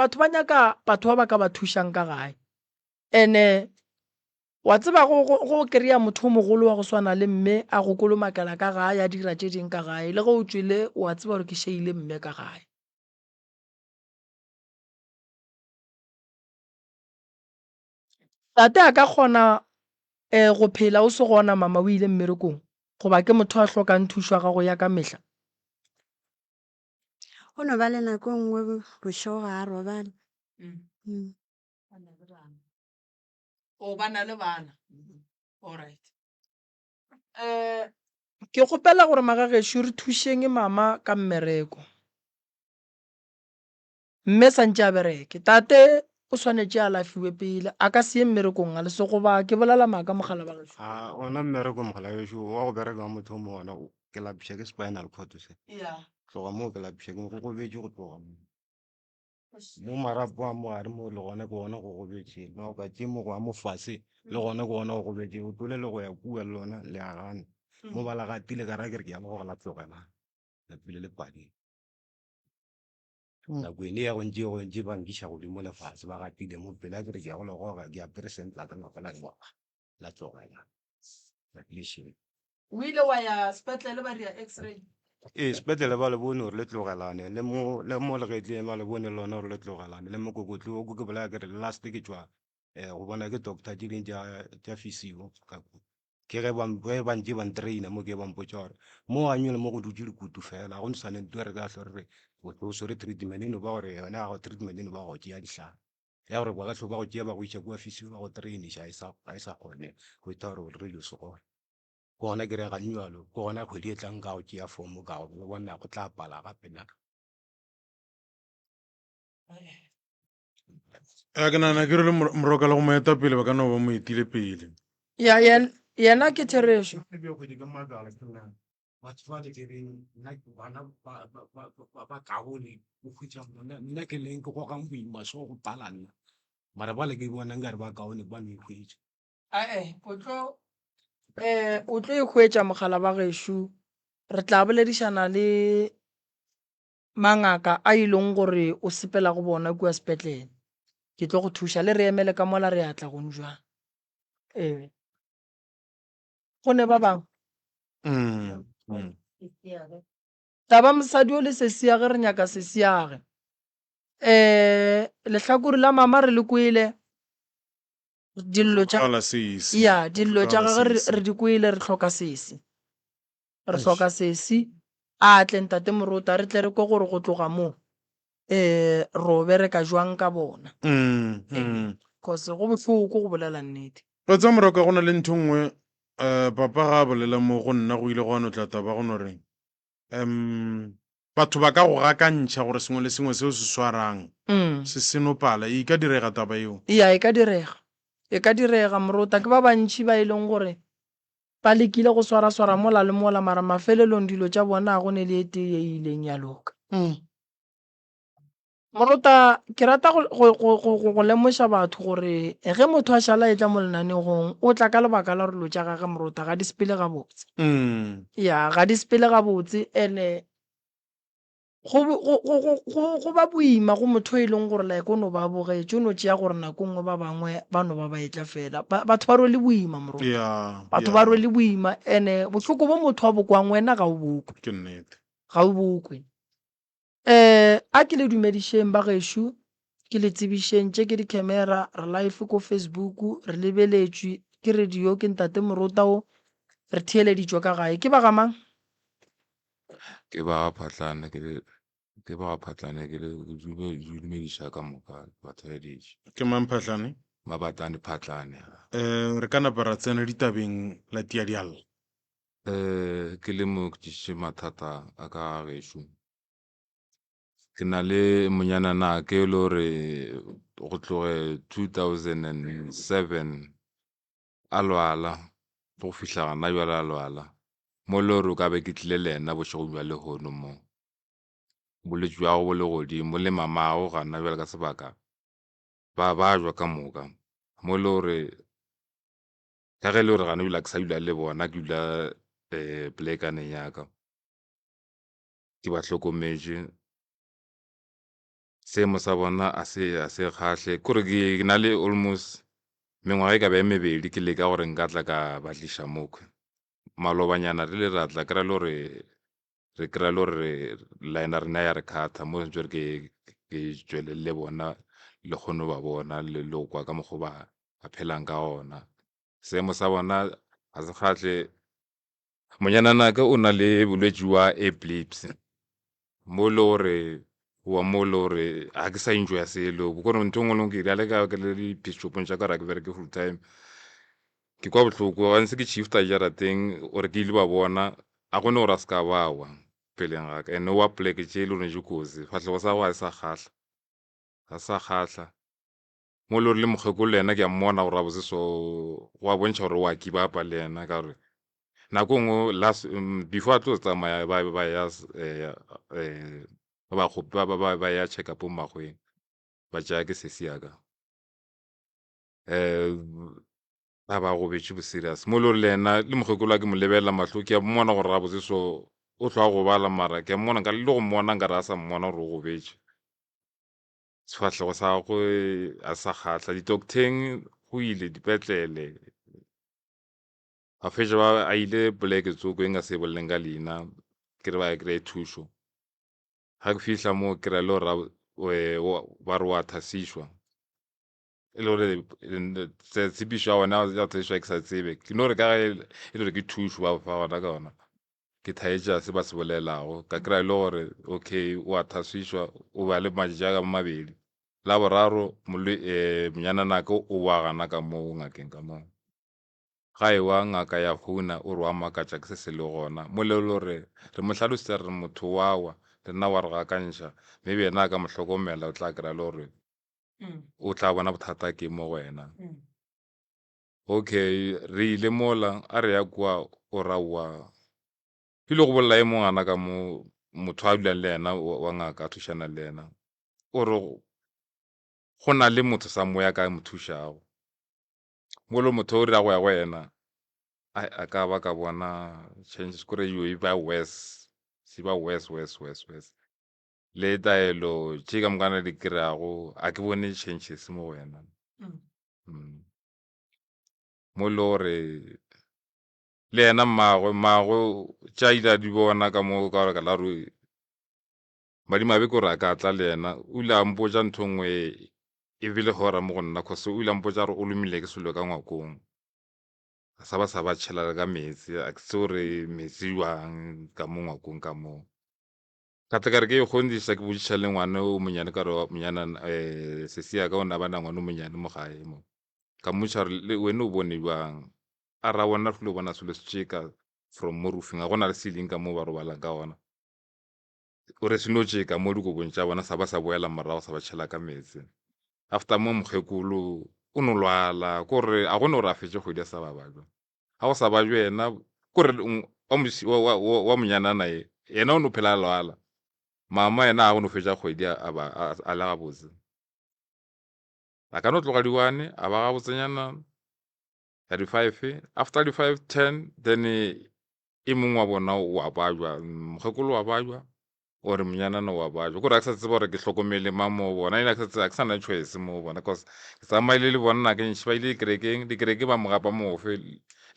batho ba ka ba thušang ka gae ene wa tseba go kry-a motho o mogolo wa go swana le mme a go kolomakela ka gae a dira tše ding ka gae le ge o tswile wa tseba gore ke šeile mme ka gae tate a ka kgona go phela o se gona mama o ile mmerekong goba ke motho a hlokang thušo ya gago ya ka mehla Go no ba le nako e nngwe bošego ga a robala. o bana le bana alright ke gopela gore magagešo re thušeng mama ka mmereko mme santše a bereke tate o swanetše a lafiwe pele a ka se ye mmerekong a le se goba ke bolela maaka mogala ba gešo ona mmereko mogala wešo wa go bereka wa motho o mo ona ke lapiša ke spinal cord se tloga moo ke lapiša ke go gobetše go tloga mo marapo a mo gare mo le gona ke gona go gobetše no ka tše mo go a mo fase le gona ke gona go gobetše o tlole le go ya kua le lona le a gana mo ba la gatile ka ra ke re ke ya go la tlogela lapile le padile nako ene ya go ntše bankiša godimo lefase ba gatile mo pele a ke re ke ya go legoga ke apere sentla ka ngaka la tlogela lapile šeng o ile wa ya sepetlele ba ria x-ray sepetlele ba le bone gore le tlogelane le mo legetleng ba le bone lona gore le tlogelane le mokokotlo o ke bolaya ke re last ke tswa go bona ke doctor tše ding tša fisio ke ge ba ntše ban traina mo ke bampotša gore mo a nywele mo go dutse dikutu fela go ntshwane nto re ka tlho re o swere treatment eno ba gore yone ga go treatment eno ba go tšea dihlaa ya gore ba ka tlho ba go tšea ba go itša kua fisio ba go trainiša ga e sa kgone go eta gore o re se gone go gona ke re ga nywalo go gona kgwedi e tlang ka go tšea fomo ka go le bona go tla pala gape nna ke nana ke re le moroka le go moeta pele ba ka no ba mo etile pele ya yena ke Thereso batho ba le ke reng nna bana ba kaone o khwetša nna ke leng ke gogang boima so go pala nna mara ba le ke bona nkare ba kaone ba no ikhwetša o tlo ikhwetša mogala ba gešo re tla boledišana le mangaka a ileng gore o sepela go bona kua sepetlele ke tlo go thuša le re emele ka mola re atla go njwa go ne ba bangwe taba mosadi o le sesiage re nyaka sesiage lehlakore la mama re le kwele dillo tša gage re di kwele re hloka sesi a tle ntate Morota re tle re kwa gore go tloga moo ro bereka jwang ka bona cause go bohloko go bolela nnete ba tsa moroka go na le ntho nngwe papa ga a bolela mo go nna go ile go ano tla taba go no reng batho ba ka go gakantšha gore sengwe le sengwe seo se swarang se senopala e ka direga taba eo e ka direga Morota ke ba bantši ba e leng gore ba lekile go swara mola le mola mara mafelelong dilo tša bona go ne le ete e ileng ya loka Morota ke rata go lemoša batho gore ge motho a šala e tla mo lenanegong o tla ka lebaka la relo tša gage Morota ga di sepele gabotse ga di sepele gabotse ene go ba boima go motho e leng gore like o no ba bogetse o no tšea gore nako nngwe ba bangwe ba no ba etla fela batho ba rwele boima Morota batho ba rwele boima ene bohloko bo motho wa bokwang wena ga o bokwe ke nnete ga o bokwe a ke le dumedišeng ba gešo ke le tsebišeng tše ke di-camera re live ko Facebook re lebeletšwe ke radio ke ntate Morota o re theeleditšwe ka gae ke ba gamang ke ba phatlana ke le dumediša ka moka batho ya diše ke mang Phatlane mabatlane phatlane re ka napa ra tsena ditabeng la tia dialla ke le mo ke diše mathata a ka gešo ke na le monyanana ke e le gore go tloge 2007 a lwala go fitlha gana jwale a lwala mo le gore o ka be ke tlile le ena bošego jwa lehono mo bolwetse jwa go bo le godimo le mamago gana jwale ka sebaka ba jwa ka moka mo le gore ka ge le gore gana jwale ke sa dula le bona ke dula pelekaneng yaka ke ba hlokometše seemo sa bona a se kgahle kore ke na le almost mengwaga e ka be mebedi ke leka gore nka tla ka batliša mokwe malobanyana re le ratla kry-a le gore re kry-a le gore line rena ya re kgatha mo sentse gore ke tswelele bona le kgone ba bona le go kwa ka mokgo ba phelang ka ona seemo sa bona ga se kgatle monyananaka o na le bolwetse wa epilepsy mo le gore wa mo le gore ga ke sa enjoya selo bokone ntho ngwe leng ke iriale ka ke le dipitšopong tša ka ra ke bereke full time ke kwa bohloko ga ntse ke shifta jarateng ore ke ile ba bona a gone gore a se ka bawa peleng ga ka ene wa poleke tše e le gore di kotsi fatlhego sa go ga sa kgatlha ga sa kgatlha mo le gore le mokgeko le ena ke a mmona gore a botse so go a bontšha gore wa kibapa le ena ka gore nako ngwe before a tlo tsamaya ba ya check up magweng ba tšea ke sesiaka ba go betše bo serious mo le gore le ena le mokgekolo a ke mo lebelela mahlo ke a mmona gore a botse so o tlhoa go bala mara ke a mmona nka le go mmona nka re a sa mmona gore o go betše sefatlhego sa gagwe a sa kgatlha di-docteng go ile dipetlele a fetša a ile poleke tsoko e nka se boleleng ka leina ke re ba ya kry-e thušo ga ke fihla mo kry-a le gore ba re wa thasišwa e le gore tsebišo ya ona ya thasišwa ke sa tsebe ke no re ka e le gore ke thušo ba fa gona ka ona ke thaetša se ba se bolelago ka kry-a le gore okay wa thasišwa o ba le matšatši a ka mabedi la boraro monyananaka o wa gana ka mo ngakeng ka moo ga e wa ngaka ya founa o re wa makatša ke se se le gona mo le gore re mo hlalosetša re motho wawa le nna wa re gakantšha maybe ena a ka mo hlokomela o tla kry-a le gore o tla bona bothata ke mo go wena okay re ile mola a re ya kwa o rawa ile go bolela e mongana ka mo motho a dulang le yena wa ngaka a thušana le yena o re go na le motho sa moya ka mo thušago mo le motho o re ya go ya go yena a ka ba ka bona changes kore yo e ba worse se ba worse le taelo tše ka mokana di kry-ago a ke bone changes mo go wena mo le gore le yena mmagwe tša ile a di bona ka mo ka gore ka la re madimabe ke gore a ka tla le yena o ile a mpotša ntho ngwe e bile gora mo go nna cause o ile a mpotša gore o lomile ke selo ka ngwakong sa ba tšhela ka metsi a ke se gore metsi jwang ka mo ngwakong ka moo ka tla ka re ke e kgondiša ke boditša le ngwane o monyane ka re monyana sesia ka o na bana ngwane o monyane mo gae mo ka mmotša gore le wena o bone jwang a ra bona fule bona selo se tšeka from mo roofing a gona le ceiling ka mo ba robalang ka gona o re se no tšeka mo dikobong tša bona sa ba sa boela morago sa ba tšhela ka metsi after mo mokgekolo o no lwala kore a gone gore a fetše kgwedi a sa ba bajwa ga go sa bajwe yena kore wa monyanana yena o no phela a lwala mama yena a go no fetša kgwedi a le gabotse a ka no tloga di-1 a ba gabotsenyana ya di-5 after di-5 10 then e mongwe wa bona wa bajwa mokgekolo wa bajwa ore monyanana wa bajwa kore a ke sa tseba gore ke hlokomele mamo bona ene a ke sa na choice mo bona cause ke tsamaile le bona ke ntši ba ile dikereke ba mogapa mofe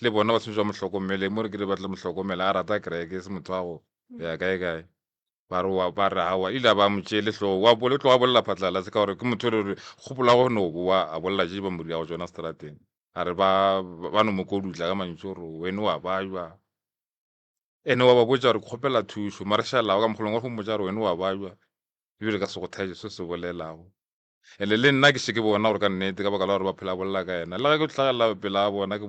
le bona ba tshwanetse ba mo hlokomele mo re ke le batla mo hlokomela a rata kereke se motho wa go ya kae ba re hawa ile ba mo tšele hlogo wa bole tloga bolela phatlala se ka gore ke motho le kgopola go no boa a bolela tše ba mo dirago tsona strateng a re ba no mo kodutla ka mantši gore wene wa bajwa ene wa ba botša gore ke kgopela thušo marešalago ka mokgolong wa go mmotša gore wene wa bajwa ebile ka se go thaetše se se bolelago ele le nna ke ke bona gore ka nnete ka baka la gore ba phela bolela ka yena le ge ke tlhagelela pela bona ke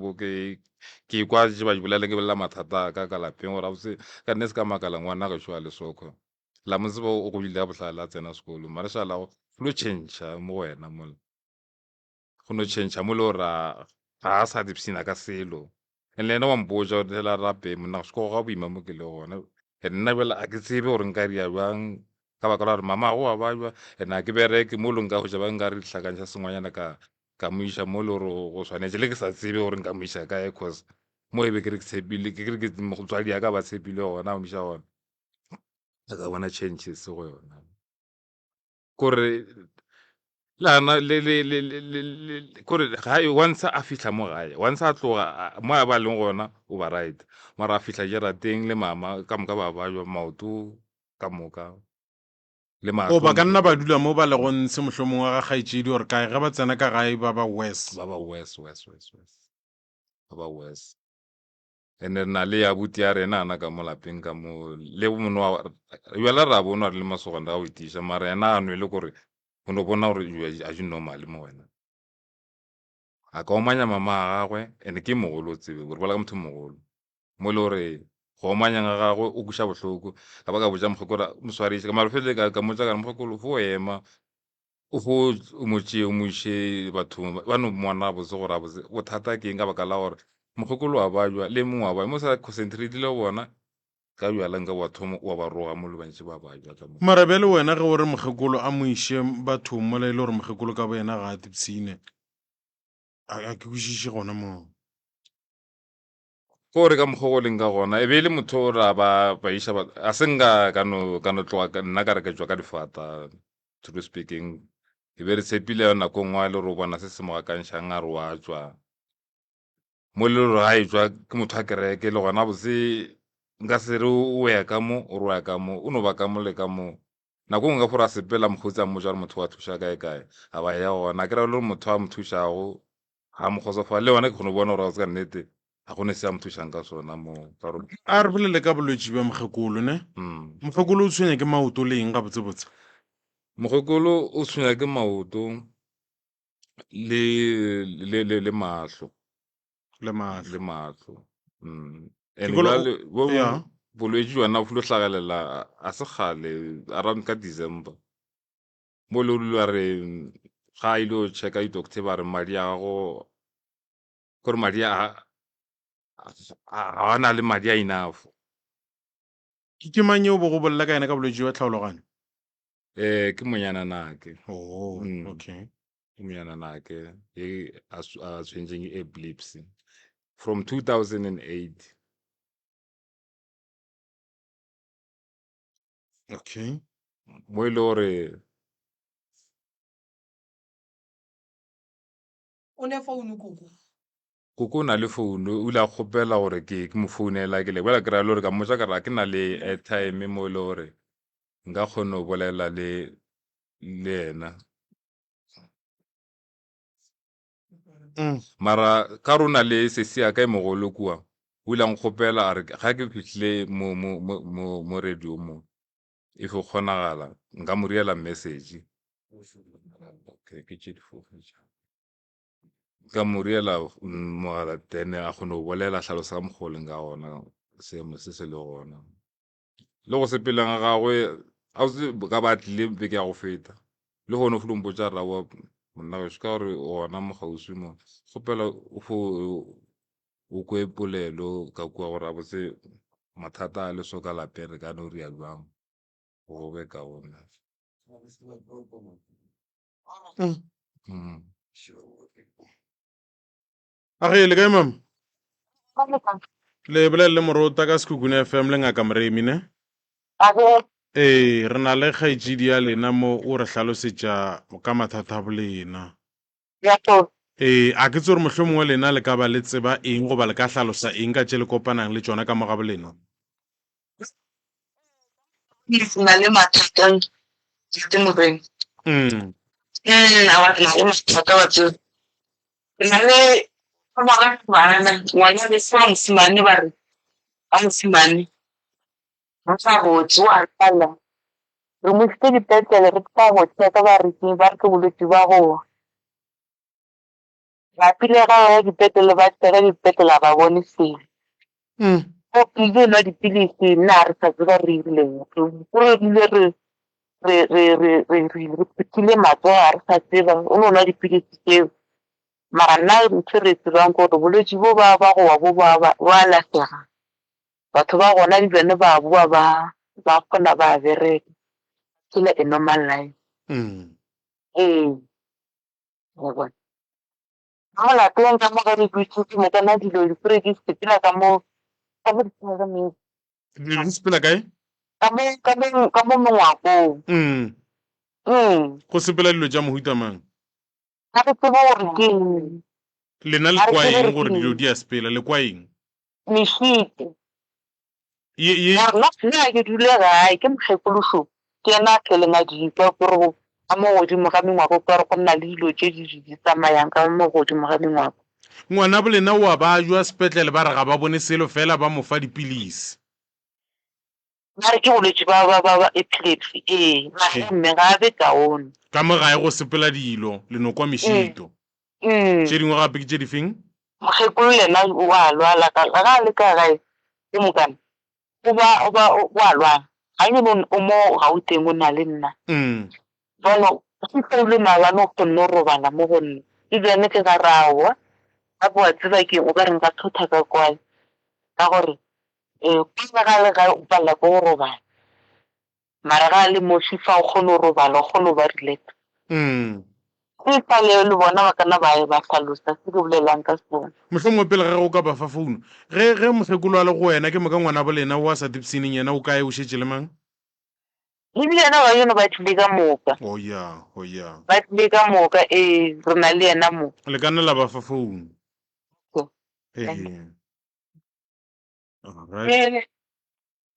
kwa tše ba di bolela ke bolela mathata ka lapeng gore a botse ka nne se ka makala ngwana ka šoa lesoko la mo tseba o go ile a botlhale a tsena sekolo mara sha la go lo change mo wena mo go no change mo lo ra ga a sa dipsina ka selo le ena wa mboja o la rape mona go ga boima mo ke le gona nna bela a ke tsebe gore nka ria bang ka baka la gore mama go a ba ena ke bereke mo lo nka go ja ba nka re tlhakantsa sengwanyana ka moisa mo lo go tshwanetse le ke sa tsebe gore nka moisa kae cause mo e be ke re ke tshepile ke re ke motswadi ya ka ba tshepile gona o moisa gona ka bona changes go yona kore lana kore ga once a fihla mo gae once a tloga mo a ba leng gona o ba right mara a fihla jarateng le mama ka moka ba jwa maoto ka moka le o ba ka nna ba mahlo dula mo ba le go ntshe mohlomong wa ga kgaitsedi gore kae ge ba tsena ka gae ba ba wes ba ba west ba ba west ene re na le ya buti ya rena ana ka mo lapeng ka mo le mono jala ra bona re le masogana ga o itiša mara ena a nwele kore o no bona gore a je normal mo wena a ka omanya mama a gagwe ene ke mogolo o tsebe gore bola ka motho mogolo mo le gore go omanya ga gagwe o kuša bohloko ka baka boja mokgekora moswaritše ka marofele ka motsa ka mokgekolo fo ema o fo o motšee o moše bathong ba no mona botse gore a botse bothata ke eng ka baka la gore mokgekolo wa ba jwa le mongwe wa ba mo sa concentrate le bona ka jala nka wa thomo wa ba roga mo le bantši ba ba jwa ka mo mara bjale wena ge o re mokgekolo a mo iše bathong mola e le gore mokgekolo ka bo yena ga a tipsine a ke kwešiše gona moo gore ka mokgwa leng ka gona e be le motho o ra ba iša a se nka ka no tloga nna ka re ka tswa ka difata true speaking e be re tshepile nako ngwe le re o bona se se mo gakantšhang a re wa tswa mo le gore ga e tswa ke motho a kereke le gona botse nka se re o ya ka mo o re ya ka mo o no ba ka mo le ka mo nako nngwe ka gore a sepela mokgotsi a mmoja gore motho wa thuša kae a ba ya gona a kry-a le gore motho a mo thušago ga mo kgotsofa le yone ke kgone go bona gore ga se ka nnete ga gone se a mo thušang ka sona mo a re bolele ka bolwetse bja mokgekolo ne mokgekolo o tshwenya ke maoto le eng ga botsebotse mokgekolo o tshwenya ke maoto le mahlo le maatla le mahlo ya bolwetse jona flo tlhagelela a se gale around ka December mo le dula re ga ile o checka di-doctor ba re madi a gago kore madi a na le madi a enough ke mang yo bo go bolela ka ena ka bolwetse jwa tlhaologane ke monyana nake oh okay ke monyana nake e a tshwentseng epilepsy from 2008 okay mo e le gore o ne founu koko o na le founu o ile a kgopela gore ke mo founela ke le bola kry-a le gore ka motsa kare ke na le airtime mo e le gore nka kgone go bolela le ena mara ka rona le sesia ka e mogolo kua o ile a nkgopela a re ga ke fitlhile mo radio mo if o kgonagala nka mo riela message ka mo riela mogala then a kgone go bolela tlhalosa ka mogoleng ka gona seemo se se le gona le go sepeleng ga gagwe a ka ba tlile beke ya go feta le gone o fulong potsa rawa monna ka gore ona mo gausi mo kgopela o kwe polelo ka kua gore a botse mathata a leso ka lapeng re ka no ria jwang go be ka ona a ge le kae mama le bolelele morota ka Sekhukhune FM le ngaka Moremi ne ee re na le kgaitsedi ya lena mo o re hlalosetša ka mathata a bolena ee a ke tse gore mohlomongwe mongwe lena le ka ba le tseba eng goba le ka hlalosa eng ka tše le kopanang le tšona ka moga bolena na le mathata ke moreng a na le mathata wa tseo na le bana ngwana le sa mosimane ba re a mosimane ba sa botse wa kala re mo se dipetlele re tla go tseka ba re ke bolwetse ba go ba pile ga ya dipetlele ba tsere dipetlele ba bone seng o ile nwa dipilisi nna re sa tseba re ileng re bile re phethile matsogo a re sa tseba o no nwa dipilisi tseo mara nna ntho re tsebang gore bolwetse bo ba goa bo ba lasega batho ba gona dibene ba boa ba kgona ba bereka tsela e normal life ee wa bona mo lapeng ka mo ga re buisitse mo kana dilo di ke sepela ka mo di sepela kae ka mo mengwakong go sepela dilo tša mohuta mang ga re tsebe gore ke eng lena le kwa eng gore dilo di a sepela le kwa eng mešite ye nna ke dule gae ke mokgekoloso ke ena a tleleng a dipa gore ka mo godimo ga mengwako ka re go nna le dilo tse di tsamayang ka mo godimo ga mengwako ngwana bolena wa ba jwa sepetlele ba re ga ba bone selo fela ba mo fa dipilisi ba re ke bolwetse ba epilepsy ee mme ga a be kaone ka mo gae go sepela dilo lenokwa mešito tše dingwe gape ke tše di feng mokgekolo lena o a lwala ga a le ka gae ke mokana o a lwala ga nyene o mo gauteng o na le nna bono se tseule maabane o kgonne o robala mo go nna ebjane ke ga raowa gape wa tseba keng o ka reng ka thotha ka kwae ka gore kwa ga le gae o palela ko go robala mara ga a le mo fifa o kgone o robala o kgone o ba relax se pale le bona ba kana ba tlhalosa se ke bolelang ka sone mohlomongwe pele ga go ka ba fa founu ge mokgekolo a le go wena ke moka ngwana bolena o a sa dipsineng yena o kae o šetse le mang ebile yena ba yone ba tlile ka moka oya ba tlile ka moka re na le yena mo le ka nna la ba fa founu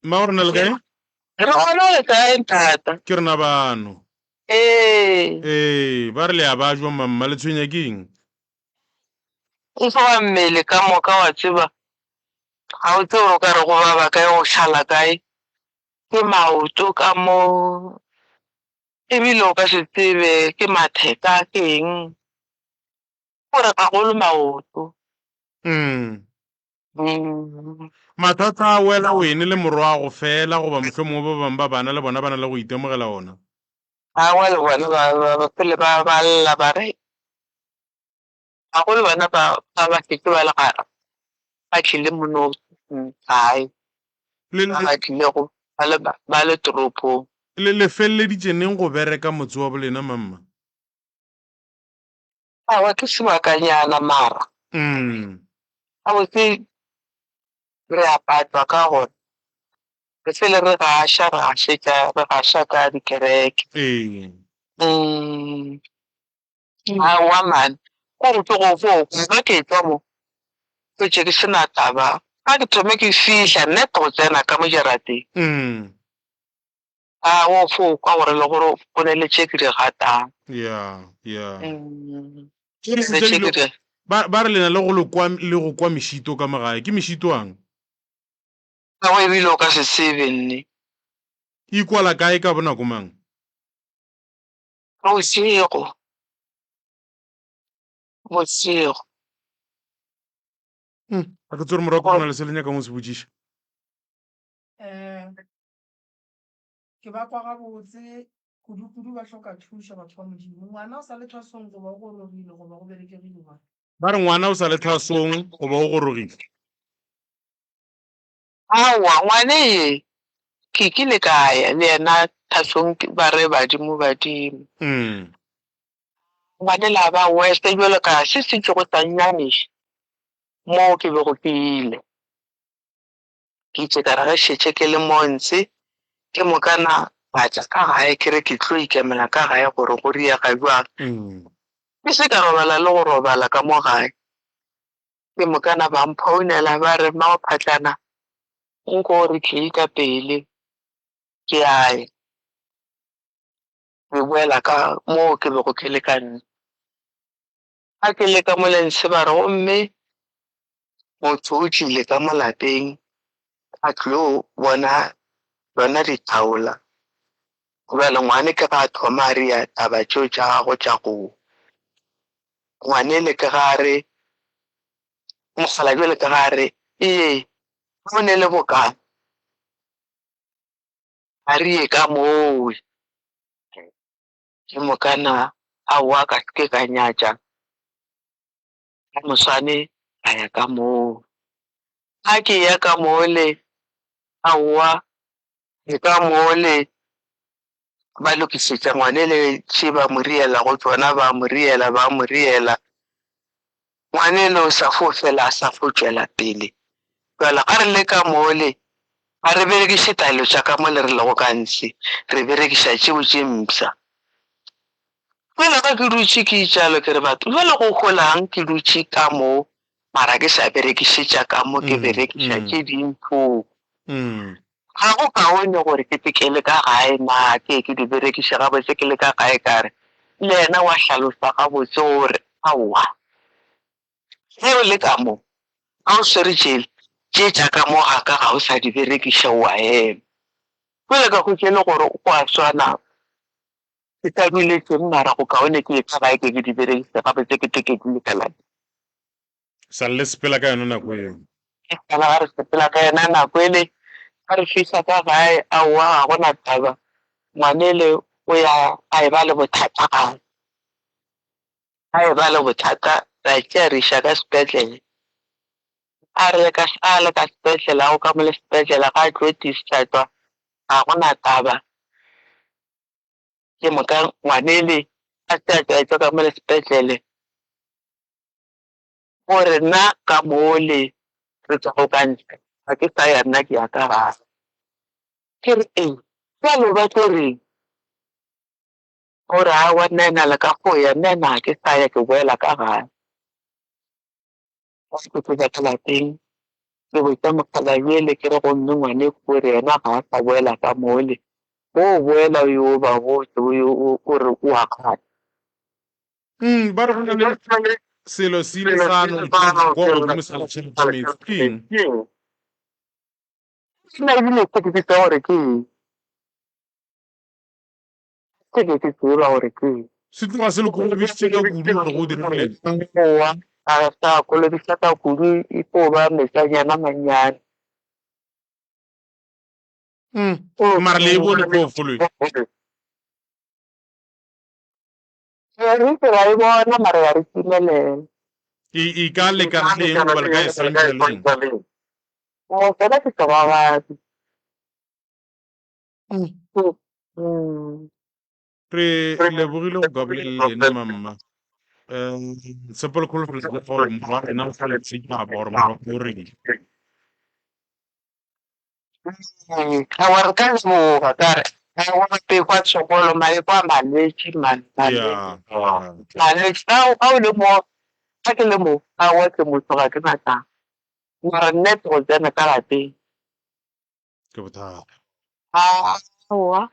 ma o re na le kae re gona le kae thata ke rena bano ba re le a ba jwa mamma le tshwenya ke eng e fa mmele ka moka wa tseba ga o tsebe o ka re go baba kae go šhala kae ke maoto ka mo ebile o ka se tsebe ke matheka ke eng gore ga go le maoto mathata a wela wene le morwago fela goba mohlomongwe ba bangwe ba bana le bona ba na le go itemogela ona awa le bona ba pele ba lla ba re ga go le bona ba seke ba le gara ba tlile mono gae ba tlile go ba le toropong le feleleditše neng go bereka motse wa bolena mamma awa ke sebakanyana mara a botse re a patwa ka gore re fele re gaša ka dikereke aowa mane ko re tlo go foo ka ke tswa mo ke tše ke sena taba ga ke thome ke fihla nnete go tsena ka mo jarateng wo foo ka gore le gore go ne le tše ke di gatang ba re lena le go kwa mešito ka magae ke mešitoang ka go ebile o ka se tsebe nne e ikwala kae ka bonako mang bosigo a ke tsore morago na le se le nyaka mo se botsiša ke ba kwa gabotse kudu ba hloka thuša batho ba modimo ngwana o sa le thasong goba o gorogile goba go berekegile ba ba re ngwana o sa le thasong goba o gorogile aowa ngwane ye ke kile ka ya le yena thasong ba re badimo ngwane la ba west jalo ka se se tse go tsanyaneša mo ke bego ke ile ke itse ka re ge šetše ke le montse ke mokana batla ka gae ke re ke tlo ikemela ka gae gore go riega jwang ke se ka robala le go robala ka mo gae ke mokana ba mphounela ba re mao phatlana nko re tlile ka pele ke ae ke boela ka moo ke bego ke le ka nne ga ke le ka molentshe ba re gomme motho o tlile ka mo lapeng a tlo bona yona dithaola gobjale ngwane ke ga thoma a ria taba tšeo tša gago tša go ngwane le ke gare mogala jale ke gare ee go ne le bokae a re ye ka moo ke mokana a wa ka ke ka nyatša ka moswane a ya ka moo a ke ya ka moole a wa ke ka moole ba lokisetša ngwane le tše ba mo riela go tsona ba mo riela ngwane le o sa fo fela a sa fo tšwela pele jala ga re le ka moole ga re berekiše taelo tša ka mo le re lego ka ntle re berekiša tšeo tše mpša fela ga ke dutše ke itšalo ke re batho jale go golang ke dutše ka moo mara ke sa berekišetša ka mo ke berekiša tše dinthong ga go kaone gore ke tekele ka gae na ke di berekiša gabotse ke le ka gae kare le ena wa hlalosa gabotse gore aowa ge o le ka mo ga o swere jele tše tša ka mo ga ka ga o sa di berekiša wa ema fela ka go kele gore go a swana ke ka duletšeng mara go kaone ke e gae ke di berekiša gabotse ke teketile ka lane sa le sepela ka yona nako eo fela ga re sepela ka yona nako ele ga re fiša ka gae aowa ga gona taba ngwanele o ya a e ba le bothata gae a e ba le bothata ra tšea re iša ka sepetlele a le ka sepetlele a go ka mo le sepetlele ga a tlo dischargwa ga gona taba ke moka ngwanele a tšea ka mo le sepetlele gore nna ka moole re tswa go ka ntle ga ke sa ya nna ke ya ka gae ke re ee jalo ba tlo reng gore a wa nna ena le ka go ya nna ena ga ke sa ya ke boela ka gae ke tswa ka lapeng ke botsa mokgala bjele ke re gomme ngwane kore yena ga a sa boela ka moole o boela yo ba botse o re o a kgata ba re go na le selo se ile sa no go godimo sa tšhelete metsi ke eng nna ebile ke tseba gore ke eng ke tseba gore ke eng se tloga se le kolobisitše ka kudu gore go dirileng owa a sa kolobisa ka kudu e tlo ba mesanyana mannyane mara le e bone phoofolo re ke ra e bona mara ya re timelela e ka lekana le eng goba le ka e swantšha le eng fela ke tloga batho re lebogile go ka bolelela ene mamma sepolo kgolofela gore morwa rena o tlhaletsenyaba gore morwa o reng a wa re ka leboga kare a wa pekwa tshokolo maeko a malwetse malwetse ga o le mo ga ke le mo a wa ke motho ga ke natang mara nnete go tsena ka lapeng ke bothata aowa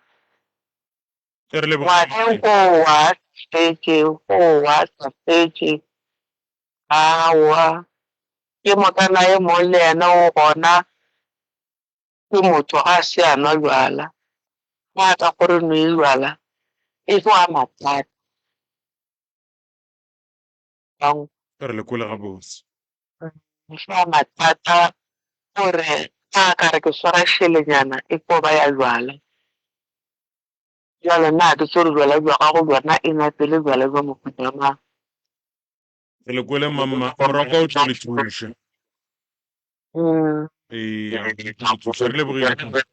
e re ngwaneng ko wa sa fetse aowa ke mokana e mong le ena o gona ke motho ga a se a nwa jwala ga a ka gore no e jwala e tlo a mathata e re lekole gabotse e tlo a mathata gore a ka re ke swara šhelenyana e tlo ba ya jwala jalo nna ke tsore jwala jwa gago jona e napele jwala jwa mofuta mang re lekwele mamma morwaka o tlo le thuše re lebogile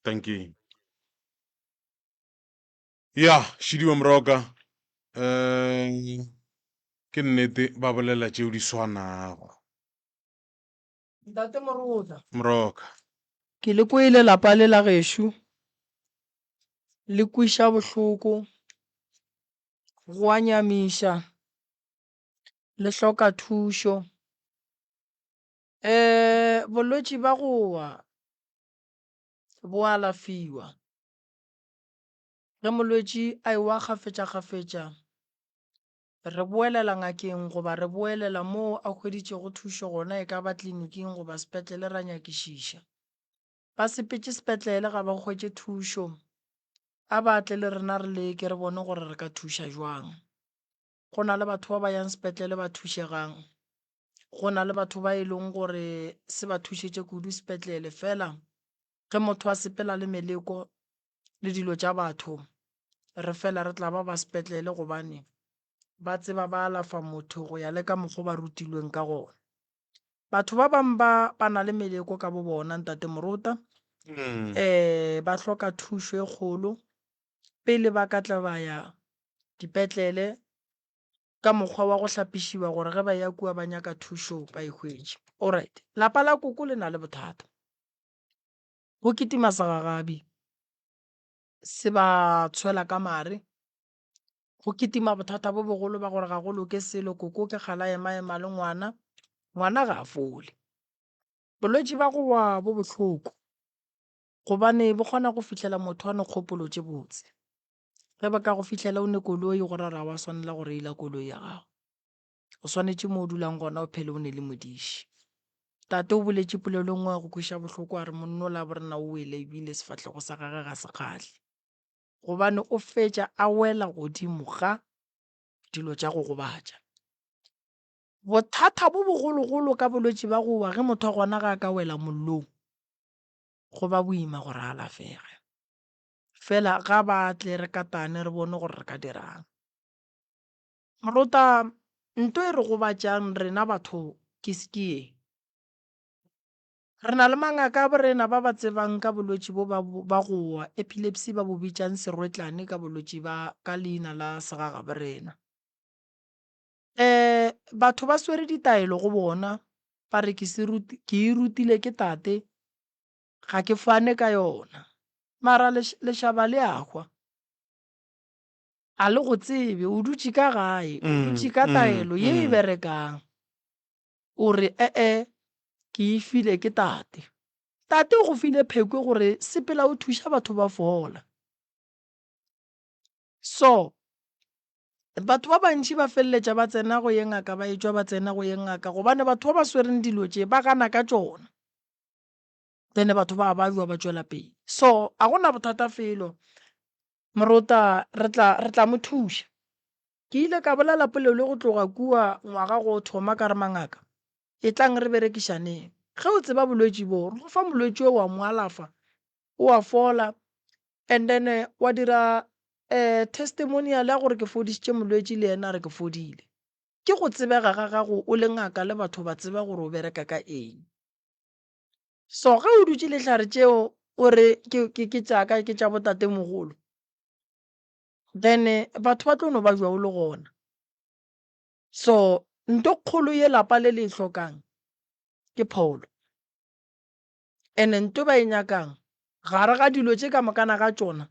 thank you ya šidiwa moroka ke nnete ba bolela tšeo di swanago ntate moroka ke le kwele lapa le la gešo le kwiša bohloko go a nyamiša le hloka thušo bolwetši ba gowa bo alafiwa ge molwetši a ewa kgafetša re boelela ngakeng goba re boelela moo a hweditšego thušo gona e ka ba tleliniking goba sepetlele ra nyakišiša ba sepetše sepetlele ga ba hwetše thušo a batle le rena re leke re bone gore re ka thuša jwang go na le batho ba ba yang sepetlele ba thušegang go na le batho ba e leng gore se ba thušitše kudu sepetlele fela ge motho a sepela le meleko le dilo tša batho re fela re tla ba sepetlele gobane ba tseba ba alafa motho go ya le ka mokgwa ba rutilweng ka gona. Batho ba bangwe ba na le meleko ka bo bona ntate Moruta ba hloka thušo e kgolo pele ba ka tla ba ya dipetlele ka mokgwa wa go hlapišiwa gore ge ba ya kua ba nyaka thušo ba e hwetše. Alright, lapa la koko le na le bothata go kitima sagagabi se ba tshwela ka mare go kitima bothata bo bogolo ba gore ga go loke selo koko ke kgala ema le ngwana ga a fole. Bolwetse ba go wa bo bohloko gobane bo kgona go fitlhela motho a ne kgopolo tše botse ge ba ka go fitlhela o ne koloi go rara wa swanela gore ila koloi ya gago o swanetše mo o dulang gona o phele o ne le modiši. Tate o boletše polelo nngwe ya go kweša bohloko a re monno la borena o wele ebile sefatlhego sa gage ga se kgahle gobane o fetša a wela godimo ga dilo tša go gobatša. Bothata bo bogologolo ka bolwetse ba go wa ge motho a gona ga a ka wela mollong go ba boima gore a alafege fela ga ba tle re katane re bone gore re ka dirang. Moruta nto e re gobatšang rena batho ke skieng re na le mangaka a borena ba ba tsebang ka bolwetse bo ba go wa epilepsy ba bo bitšang serwetlane ka bolwetse ba ka leina la segaga borena. Batho ba swere ditaelo go bona ba re ke e rutile ke tate ga ke fane ka yona mara lešaba le agwa a le go tsebe o dutše ka gae o dutše ka taelo ye e berekang o re ke e file ke tate o go file phekwe gore sepela o thuša batho ba fola. So batho ba bantši ba feleletša ba tsena go ye ngaka ba etswa ba tsena go ye ngaka gobane batho ba ba swereng dilo tše ba gana ka tšona then batho ba bua ba tšwela pele. So a gona bothata felo Moruta re tla mo thuša. Ke ile ka bolela polelo go tloga kua ngwaga go thoma ka re mangaka e tlang re berekišaneng ge o tseba bolwetse bo re go fa molwetse o wa mo alafa o a fola and then wa dira testimonial ya gore ke fodišitše molwetse le yena re ke fodile ke go tsebega ga gago o le ngaka le batho ba tseba gore o bereka ka eng. So ge o dutše lehlare tšeo o re ke tšaka ke tša botate mogolo then batho ba tlo no ba jwa o le gona. So nto kgolo ye lapa le le hlokang ke pholo ene nto ba e nyakang gare ga dilo tše ka mokana ga tšona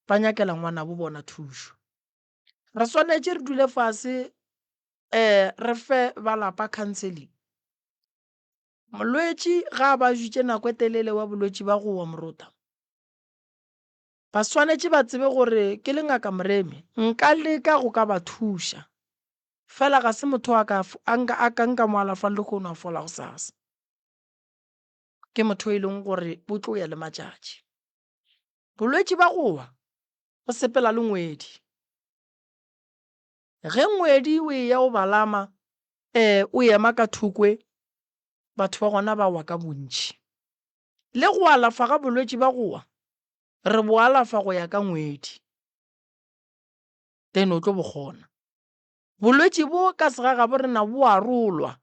ba nyakela ngwana bo bona thušo. Re swanetše re dule fase re fe ba lapa counseling. Molwetse ga ba jutše nako e telele wa bolwetse ba go wa Moruta ba swanetše ba tsebe gore ke le ngaka Moremi nka leka go ka ba thuša fela ga se motho a ka nka mo alafa le go no fola go sasa ke motho e leng gore bo tlo ya le matšatši. Bolwetse ba go wa go sepela le ngwedi ge ngwedi o e ya o balama o ema ka thukwe batho ba gona ba wa ka bontši le go alafa ga bolwetse ba go wa re bo alafa go ya ka ngwedi then o tlo bogona. Bolwetse bo ka segaga borena bo a rolwa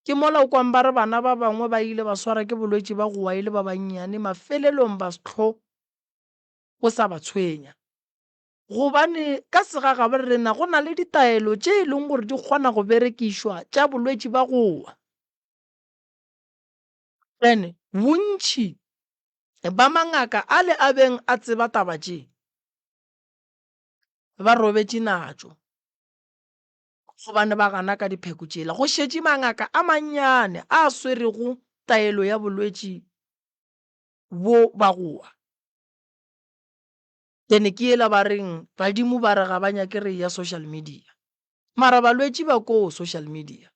ke mola o kwang ba re bana ba bangwe ba ile ba swara ke bolwetse ba go wa ile ba bannyane mafelelong ba setlho o sa ba tshwenya gobane ka segaga borena go na le ditaelo tše e leng gore di kgona go berekišwa tša bolwetse ba go wa. Then bontši ba mangaka a le a beng a tseba taba tše ba robetše natšo gobane ba gana ka dipheko tšela go šetše mangaka a mannyane a swerego taelo ya bolwetse bo ba go wa. Then ke ela ba reng badimo ba re ga ba nyake re ya social media mara balwetse ba ko social media.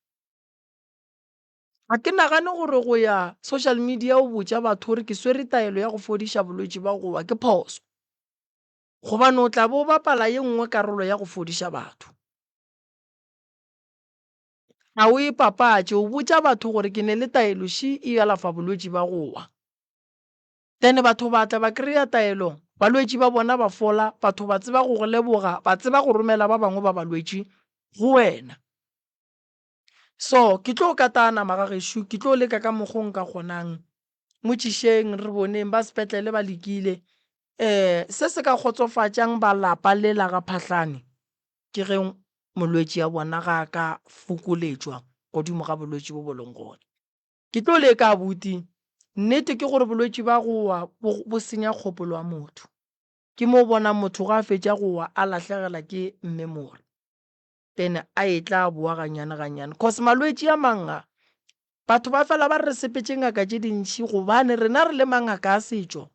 Ga ke nagane gore go ya social media o botša batho gore ke swere taelo ya go fodiša bolwetse ba go wa ke phoso gobane o tla bo bapala ye nngwe karolo ya go fodiša batho. ga o e papatše o botša batho gore ke ne le taelo she e alafa bolwetši ba gowa then batho ba tla ba kry-a taelo balwetši ba bona ba fola batho ba tseba go leboga ba tseba go romela ba bangwe ba balwetši go wena so ke tlo katana magagešo ke tlo leka ka mokgong ka kgonang motšišeng re boneng ba sepetlele ba lekile se se ka kgotsofatšang balapa le la ga phahlane ke ge molwetši ya bona ga ka fokoletšwa godimo ga bolwetši bo boleng gone ke tlo leka abuti nnete ke gore bolwetši ba gowa bo senya kgopolo wa motho ke mo bona motho ga a fetša gowa a lahlegela ke memory then a e tla boa ganyane cause malwetši a manga batho ba fela ba re sepetse ngaka tše dintšhi gobane rena re le mangaka a setšo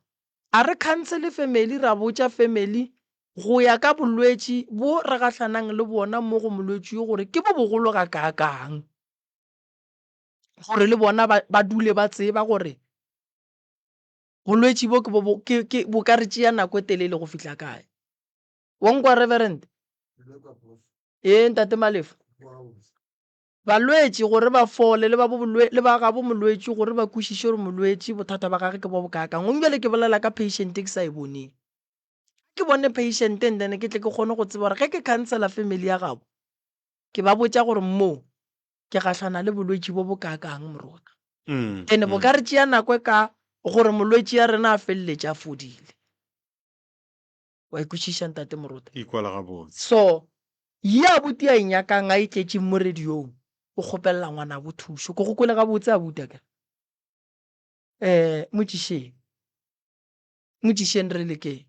a re cancele family ra botša family go ya ka bolwetši bo re gatlhanang le bona mo go molwetši yo gore ke bo bogolo ga kakang gore le bona ba dule ba tseba gore bolwetši bo bo ka re tšea nako e telele go fihla kae wonkwa reverend ntate Malefu balwetši gore ba fole le ba gabo molwetši gore ba kwešiše gore molwetši bothata ba gage ke bo bokakang ngwele ke bolela ka patient ke sa e boneng ke bone patient then ke tle ke kgone go tseba gore ge ke cancela family ya gabo ke ba botša gore mo ke gahlana le bolwetši bo bokakang morota and bo ka re tšea nako e ka gore molwetši ya rena a feleletša a fodile wa ikwešiša ntate morota so ye abuti a enyakang a e tletše mo radiong o kgopelela ngwana bo thušo ko go kwele ga botse a buta ka motšišeng re leke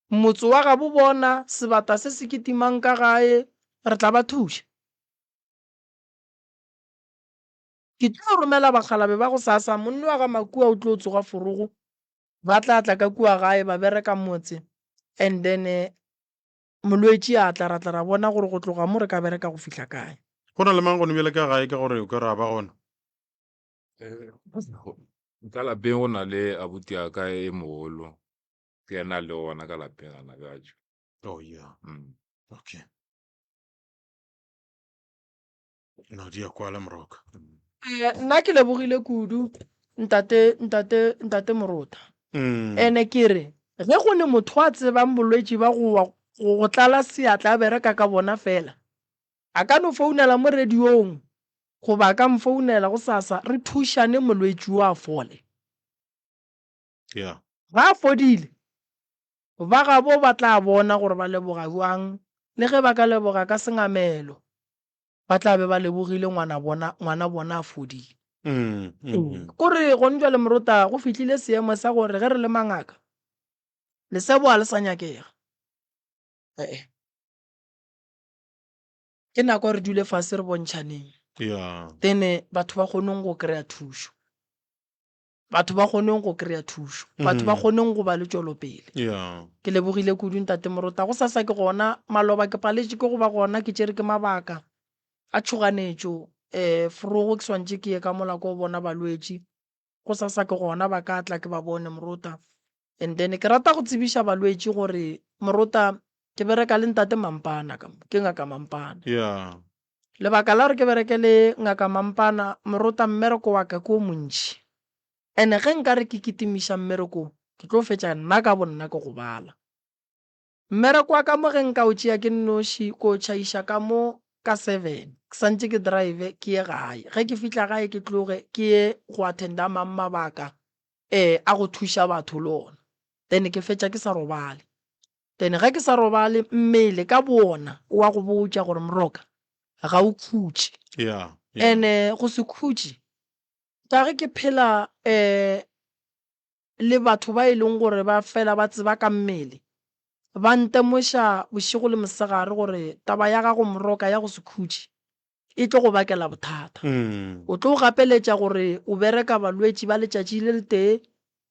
motse wa ga bo bona sebata se se ketimang ka gae re tla ba thuša ke tlo romela bagalabe ba go sasa monne wa ga makua o tlo tsoga forogo ba tla ka kua gae ba bereka motse and then molwetši a tla ra bona gore go tloga mo re ka bereka go fihla kae go na le mang gone bjale ka gae ka gore o ka re a ba gona ka lapeng go na le abuti ya ka e mogolo ke ena le gona ka lapeng ana gatšo okay no di a kwala moroka nna ke lebogile kudu ntate morota ene ke re ge go ne motho a tsebang bolwetši ba go tlala seatla a bereka ka bona fela a ka no founela mo radiong goba a ka mfounela go sasa re thušane molwetši o a fole ba a fodile ba gabo ba tla bona gore ba leboga jwang le ge ba ka leboga ka sengamelo ba tla be ba lebogile ngwana bona a fodile kore go ntšwa le morota go fihlile seemo sa gore ge re le mangaka lesebo a le sa nyakega ke nako re dule fase re bontšhaneng then batho ba kgoneng go kry-a thušo batho ba kgoneng go ba le tšwelopele ke lebogile kudu ntate morota go sasa ke gona maloba ke paletše ke go ba gona ke tšere ke mabaka a tšhoganetšo forogo ke swantše ke ye ka molako o bona balwetši go sasa ke gona ba ka tla ke ba bone morota and then ke rata go tsebiša balwetši gore morota ke bereka le ntate Mampana ke ngaka Mampana lebaka la gore ke bereke le ngaka Mampana morota mmereko wa ka ke o montši ene ge nka re ke kitimiša mmereko ke tlo fetša nna ka bonna ke go bala mmereko wa ka mo ge nka o tšea ke nnoši ko tšhaiša ka mo ka 7 ke santse ke drive ke ye gae ge ke fihla gae ke tloge ke ye go attenda mang mabaka a go thuša batho le ona then ke fetša ke sa robale then ge ke sa robale mmele ka bona wa go botša gore moroka ga o khutše ene go se khutše ka ge ke phela le batho ba e leng gore ba fela ba tseba ka mmele ba ntemoša bošego le mosegare gore taba ya gago moroka ya go se khutše e tlo go bakela bothata o tlo gapeletša gore o bereka balwetši ba letšatši le le tee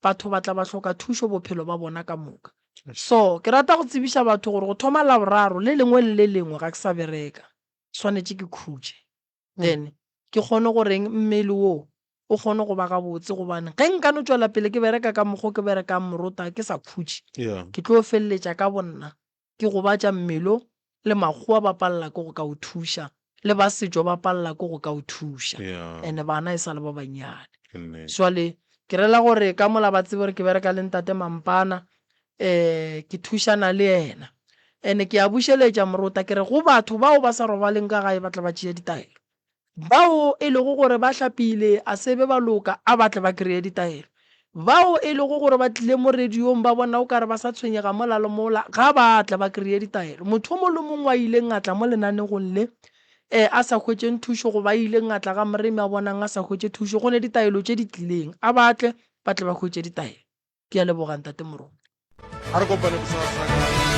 batho ba tla ba hloka thušo bophelo ba bona ka moka so ke rata go tsebiša batho gore go thoma laboraro le lengwe le lengwe ga ke sa bereka swanetše ke khutše then ke kgone goreng mmele wo o kgone go ba gabotse gobane ge nka no tšwela pele ke bereka ka mokgwa ke berekang morota ke sa khutše ke tlo feleletša ka bonna ke gobatša mmelo le makgowa ba palela ko go ka o thuša le ba setso ba palela ko go ka o thuša Yeah. and bana e sa le ba bannyane Ke nnete. swale ke rela gore ka mola ba tsebe gore ke bereka le ntate Mampana ke thušana le ena and ke a bušeletša morota ke re go batho bao ba sa robaleng ka gae ba tla ba tšea ditaelo bao e lego gore ba hlapile a sebe ba loka a batle ba kry-e ditaelo bao e lego gore ba tlile mo radiong ba bona o kare ba sa tshwenyega mola le mola ga batla ba kry-e ditaelo motho o mo le mongwe a ileng a tla mo lenanegong le a sa hwetseng thušo go ba ileng a tla ga moremi a bonang a sa hwetse thušo go ne ditaelo tše di tlileng a batle ba tle ba hwetse ditaelo ke a lebogang tate Moroko a re kopane bosasa